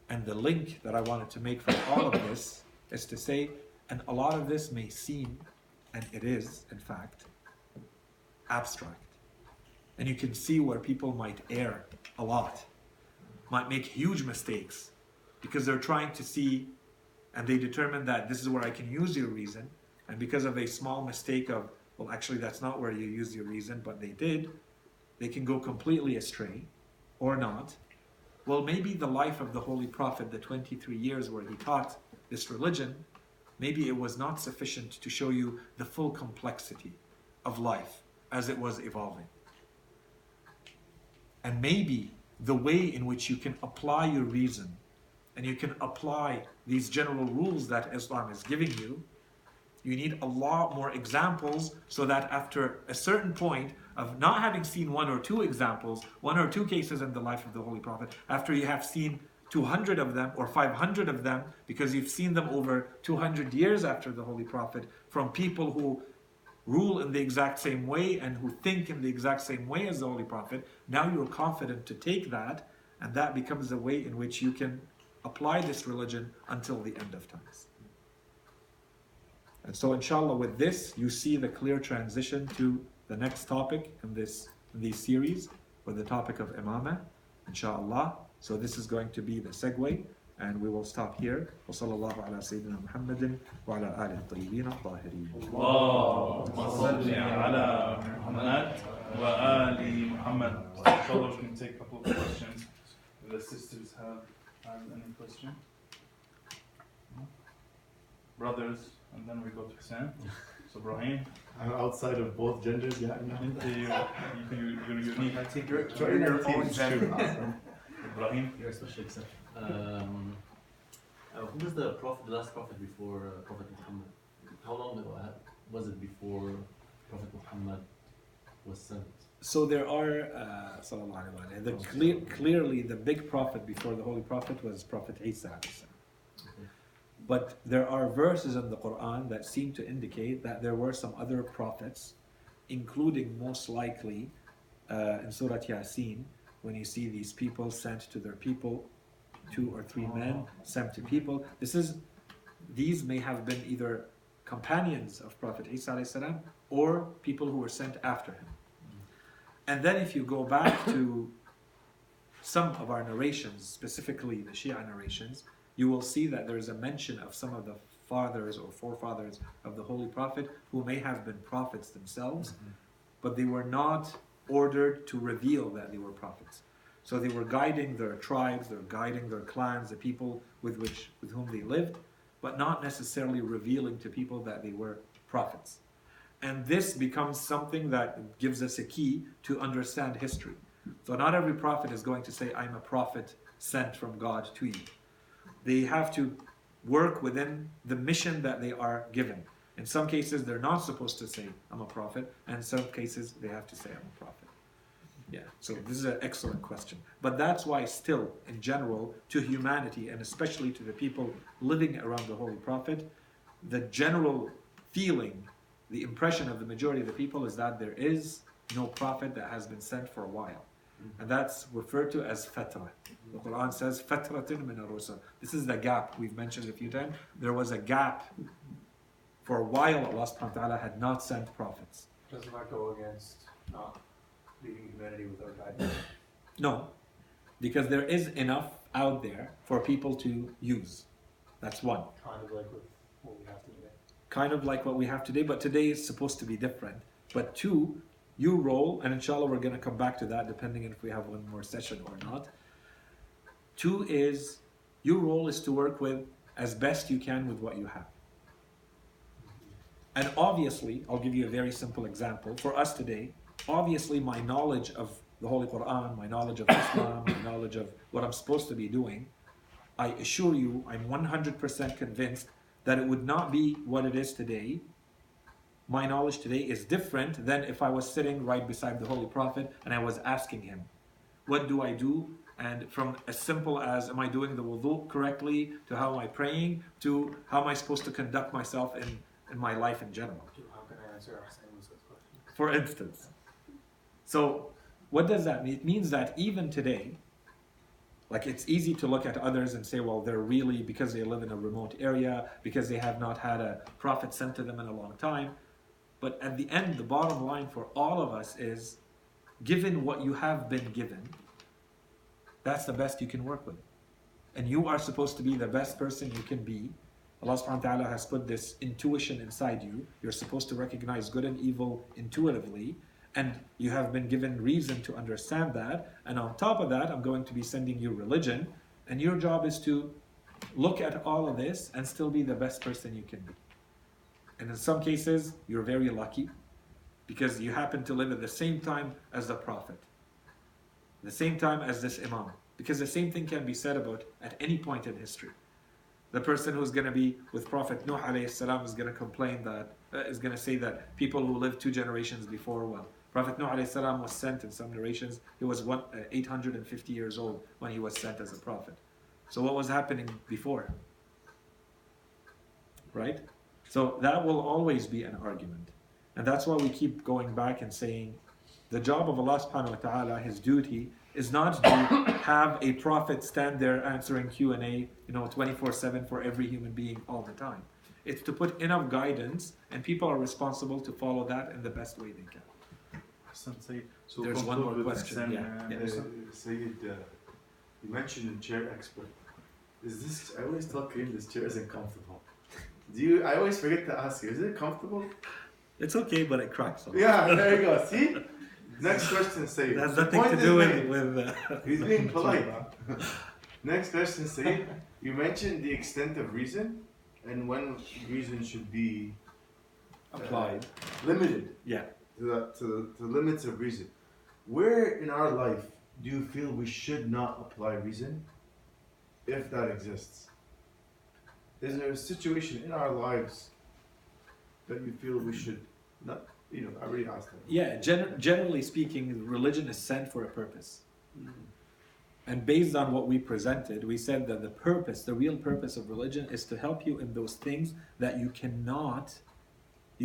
And the link that I wanted to make from all of this is to say, and a lot of this may seem, and it is, in fact, abstract. And you can see where people might err a lot, might make huge mistakes, because they're trying to see, and they determine that this is where I can use your reason, and because of a small mistake of, well, actually that's not where you use your reason, but they did, they can go completely astray or not. Well, maybe the life of the Holy Prophet, the 23 years where he taught this religion, maybe it was not sufficient to show you the full complexity of life as it was evolving. And maybe the way in which you can apply your reason and you can apply these general rules that Islam is giving you, you need a lot more examples so that after a certain point of not having seen one or two examples, one or two cases in the life of the Holy Prophet, after you have seen 200 of them or 500 of them, because you've seen them over 200 years after the Holy Prophet, from people who rule in the exact same way and who think in the exact same way as the Holy Prophet, now you're confident to take that, and that becomes the way in which you can apply this religion until the end of times. And so inshallah with this, you see the clear transition to the next topic in this series, or the topic of imamah, inshallah. So this is going to be the segue, and we will stop here. وصلى الله على سيدنا محمد وعلى آله الطيبين الطاهرين. اللهم صل على محمد وآل محمد. Inshallah, we can take a couple of questions. If the sisters have any question? No? Brothers, and then we go to Hassan. So Ibrahim, I'm outside of both genders, yeah. you're unique. I think your own gender. Ibrahim, You're a special exception. Who was the prophet, the last prophet before Prophet Muhammad? How long ago was it before Prophet Muhammad was sent? So there are, sallallahu alaihi wasallam, clearly the big prophet before the Holy Prophet was Prophet Isa. Okay. But there are verses in the Quran that seem to indicate that there were some other prophets, including most likely in Surah Yasin, when you see these people sent to their people, 2 or 3 men sent to people. These may have been either companions of Prophet Isa alayhi salam or people who were sent after him. And then if you go back to some of our narrations, specifically the Shia narrations, you will see that there is a mention of some of the fathers or forefathers of the Holy Prophet who may have been prophets themselves, but they were not ordered to reveal that they were prophets. So they were guiding their tribes, they were guiding their clans, the people with whom they lived, but not necessarily revealing to people that they were prophets. And this becomes something that gives us a key to understand history. So not every prophet is going to say, I'm a prophet sent from God to you. They have to work within the mission that they are given. In some cases, they're not supposed to say, I'm a prophet. And in some cases, they have to say, I'm a prophet. Yeah, so this is an excellent question. But that's why still, in general, to humanity, and especially to the people living around the Holy Prophet, the general feeling, the impression of the majority of the people is that there is no prophet that has been sent for a while. And that's referred to as fatra. The Quran says, fatratin min ar-rusul. This is the gap. We've mentioned it a few times. There was a gap. For a while, Allah subhanahu wa ta'ala had not sent prophets. Doesn't that go against not leaving humanity without guidance? No, because there is enough out there for people to use. That's one. Kind of like with what we have today. Kind of like what we have today, but today is supposed to be different. But 2, you role, and inshallah we're going to come back to that depending if we have one more session or not. 2 is, your role is to work with as best you can with what you have. And obviously, I'll give you a very simple example. For us today, obviously my knowledge of the Holy Quran, my knowledge of Islam, my knowledge of what I'm supposed to be doing, I assure you, I'm 100% convinced that it would not be what it is today. My knowledge today is different than if I was sitting right beside the Holy Prophet and I was asking him, what do I do? And from as simple as, am I doing the wudu correctly, to how am I praying, to how am I supposed to conduct myself in my life in general. How can I answer Hassan's question? For instance. So what does that mean? It means that even today, like it's easy to look at others and say, well, they're really, because they live in a remote area, because they have not had a prophet sent to them in a long time. But at the end, the bottom line for all of us is, given what you have been given, that's the best you can work with. And you are supposed to be the best person you can be. Allah subhanahu wa ta'ala has put this intuition inside you. You're supposed to recognize good and evil intuitively, and you have been given reason to understand that. And on top of that, I'm going to be sending you religion, and your job is to look at all of this and still be the best person you can be. And in some cases, you're very lucky because you happen to live at the same time as the Prophet, the same time as this Imam. Because the same thing can be said about at any point in history. The person who's going to be with Prophet Nuh alayhi salam is going to complain that, is going to say that people who lived 2 generations before, well, Prophet Nuh alayhi salam was sent in some narrations, he was 850 years old when he was sent as a prophet. So what was happening before? Right? So that will always be an argument. And that's why we keep going back and saying, the job of Allah subhanahu wa ta'ala, his duty, is not to have a prophet stand there answering Q&A, 24/7 for every human being all the time. It's to put enough guidance, and people are responsible to follow that in the best way they can. So There's one more question. Sayyid, you mentioned chair expert. I always tell Kareem this chair isn't comfortable. I always forget to ask you, is it comfortable? It's okay, but it cracks. Yeah, there you go. See? Next question, Sayyid. It has nothing to do with He's being polite. Next question, Sayyid. You mentioned the extent of reason and when reason should be applied. Limited. Yeah. To the limits of reason. Where in our life do you feel we should not apply reason, if that exists? Is there a situation in our lives that you feel we should not? I already asked that. Yeah, generally speaking, religion is sent for a purpose. And based on what we presented, we said that the real purpose of religion is to help you in those things that you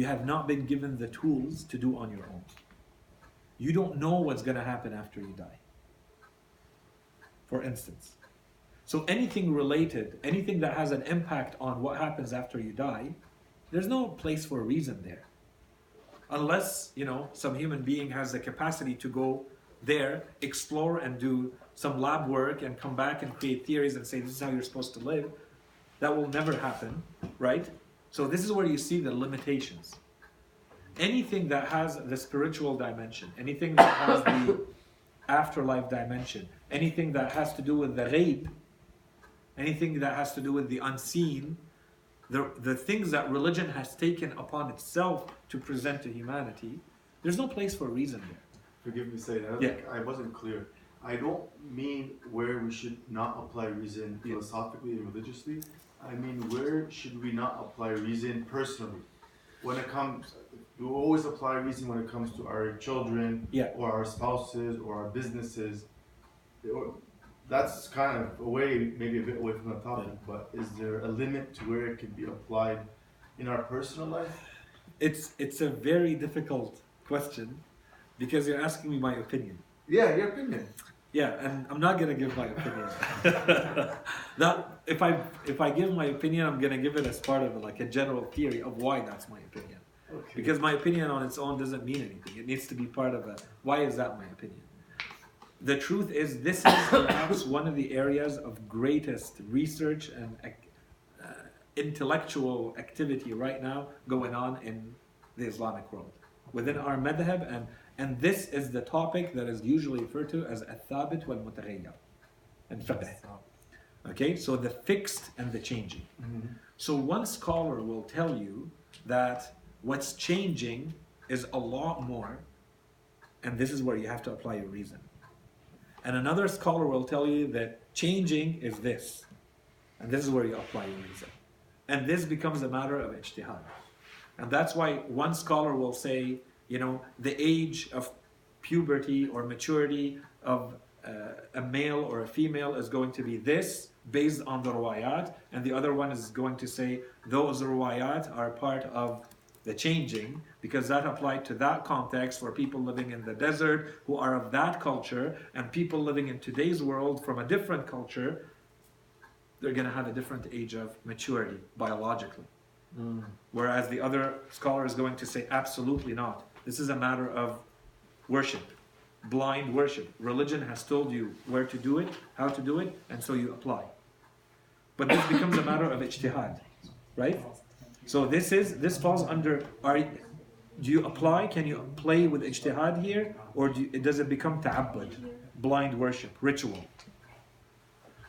have not been given the tools to do on your own. You don't know what's going to happen after you die. For instance. So anything that has an impact on what happens after you die, there's no place for reason there. Unless, some human being has the capacity to go there, explore and do some lab work and come back and create theories and say this is how you're supposed to live. That will never happen, right? So this is where you see the limitations. Anything that has the spiritual dimension, anything that has the afterlife dimension, anything that has to do with the ghaib, anything that has to do with the unseen, the things that religion has taken upon itself to present to humanity, there's no place for reason there. Forgive me saying that. Yeah. I wasn't clear. I don't mean where we should not apply reason philosophically and religiously. I mean, where should we not apply reason personally? We always apply reason when it comes to our children, or our spouses, or our businesses. That's kind of maybe a bit away from the topic, but is there a limit to where it can be applied in our personal life? It's a very difficult question because you're asking me my opinion. Yeah, your opinion. Yeah, and I'm not gonna give my opinion. If I give my opinion, I'm gonna give it as part of a general theory of why that's my opinion. Okay. Because my opinion on its own doesn't mean anything. It needs to be part of why is that my opinion? The truth is, this is perhaps one of the areas of greatest research and intellectual activity right now going on in the Islamic world, within our madhab, and this is the topic that is usually referred to as al-thabit wal-mutaghayyar in fiqh. Okay, so the fixed and the changing. Mm-hmm. So one scholar will tell you that what's changing is a lot more, and this is where you have to apply your reason. And another scholar will tell you that changing is this, and this is where you apply your reason. And this becomes a matter of ijtihad. And that's why one scholar will say, the age of puberty or maturity of a male or a female is going to be this based on the ruwayat, and the other one is going to say those ruwayat are part of the changing because that applied to that context for people living in the desert who are of that culture, and people living in today's world from a different culture, they're going to have a different age of maturity biologically. Whereas the other scholar is going to say absolutely not. This is a matter of worship, blind worship. Religion has told you where to do it, how to do it, and so you apply. But this becomes a matter of ijtihad, right? So this falls under, do you apply, can you play with ijtihad here, or does it become ta'abbud, blind worship, ritual?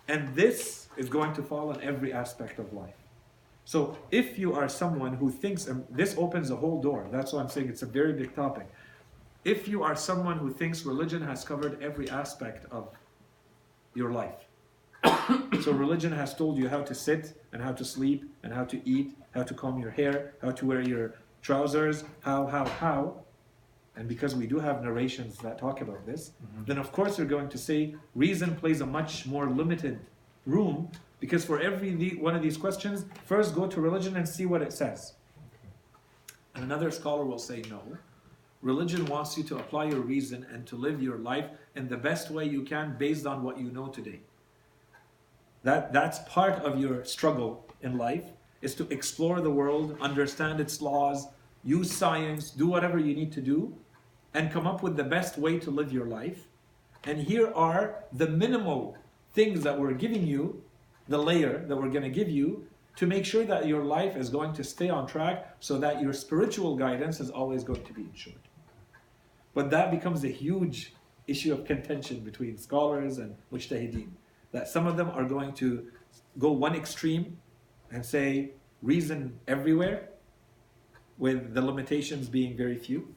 And this is going to fall in every aspect of life. So if you are someone who thinks, and this opens a whole door, that's why I'm saying it's a very big topic. If you are someone who thinks religion has covered every aspect of your life, so religion has told you how to sit and how to sleep and how to eat, how to comb your hair, how to wear your trousers, how, and because we do have narrations that talk about this, then of course you're going to say reason plays a much more limited room, because for every one of these questions, first go to religion and see what it says. And another scholar will say no. Religion wants you to apply your reason and to live your life in the best way you can based on what you know today. That's part of your struggle in life, is to explore the world, understand its laws, use science, do whatever you need to do, and come up with the best way to live your life. And here are the minimal things that we're giving you, the layer that we're going to give you, to make sure that your life is going to stay on track, so that your spiritual guidance is always going to be ensured. But that becomes a huge issue of contention between scholars and mujtahideen, that some of them are going to go one extreme and say reason everywhere, with the limitations being very few,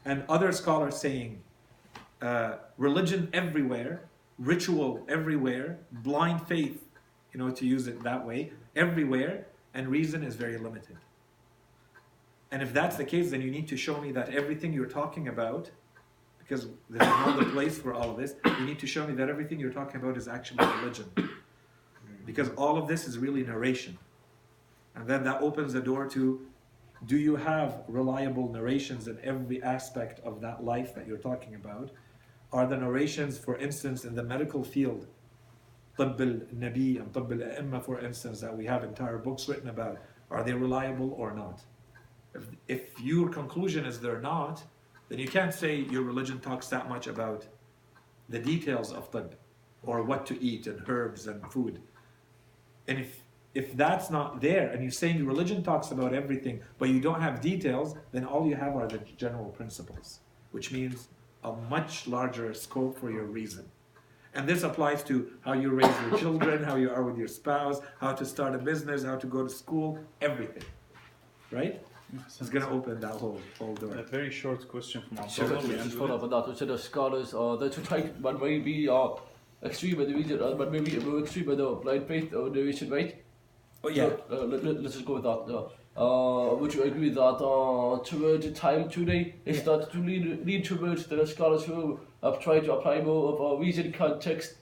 and other scholars saying religion everywhere, ritual everywhere, blind faith, to use it that way, everywhere, and reason is very limited. And if that's the case, then you need to show me that everything you're talking about, because there's no other place for all of this, you need to show me that everything you're talking about is actually religion. Because all of this is really narration. And then that opens the door to, do you have reliable narrations in every aspect of that life that you're talking about? Are the narrations, for instance, in the medical field, Tibb al-Nabi and Tibb al-A'imma, for instance, that we have entire books written about, are they reliable or not? If your conclusion is they're not, then you can't say your religion talks that much about the details of Tibb, or what to eat and herbs and food. And if that's not there, and you're saying your religion talks about everything, but you don't have details, then all you have are the general principles, which means a much larger scope for your reason. And this applies to how you raise your children, how you are with your spouse, how to start a business, how to go to school, everything. Right? It's going to open that whole door. A very short question from Sure. Abdullah. We Just end follow with up on that. We said the scholars, that you try, but maybe extreme by the reason, but maybe extreme by the blind faith or narration, right? Oh yeah. So, let's just go with that. Would you agree that towards the time today is that to lead towards the scholars who have tried to apply more of a reason context,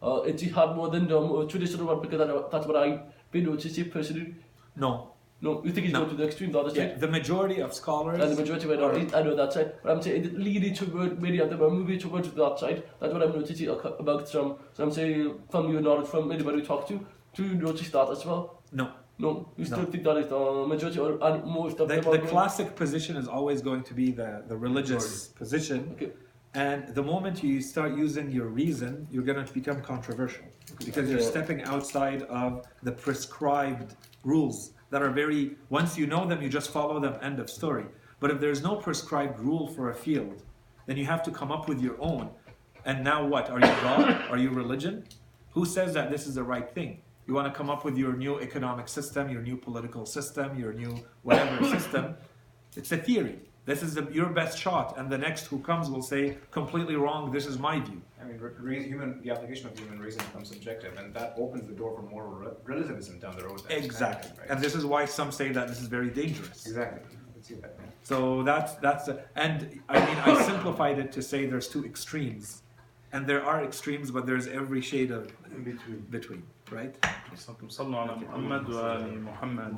ijtihad more than the traditional one, because that's what I've been noticing personally. No. No, you think it's going to the extreme, the other Yeah, side? the majority of scholars. And the majority might not, I know that side, but I'm saying leading toward, many of them are moving towards that side. That's what I'm noticing about some. So I'm saying from your knowledge, from anybody you talk to you notice that as well? No. No, you still No. think that is the majority or and most of them The are going- classic position is always going to be the religious position. Okay. And the moment you start using your reason, you're going to become controversial. Because you're Yeah. stepping outside of the prescribed rules that are very, once you know them, you just follow them, end of story. But if there's no prescribed rule for a field, then you have to come up with your own. And now what? Are you God? Are you religion? Who says that this is the right thing? You want to come up with your new economic system, your new political system, your new whatever system. It's a theory. This is your best shot, and the next who comes will say, completely wrong, this is my view. I mean, the application of human reason becomes subjective, and that opens the door for moral relativism down the road. Exactly. Right? And this is why some say that this is very dangerous. Exactly. Let's see that. Yeah. So and I mean, I simplified it to say there's two extremes. And there are extremes, but there's every shade of in between. between, right? صلوا على محمد وآل محمد.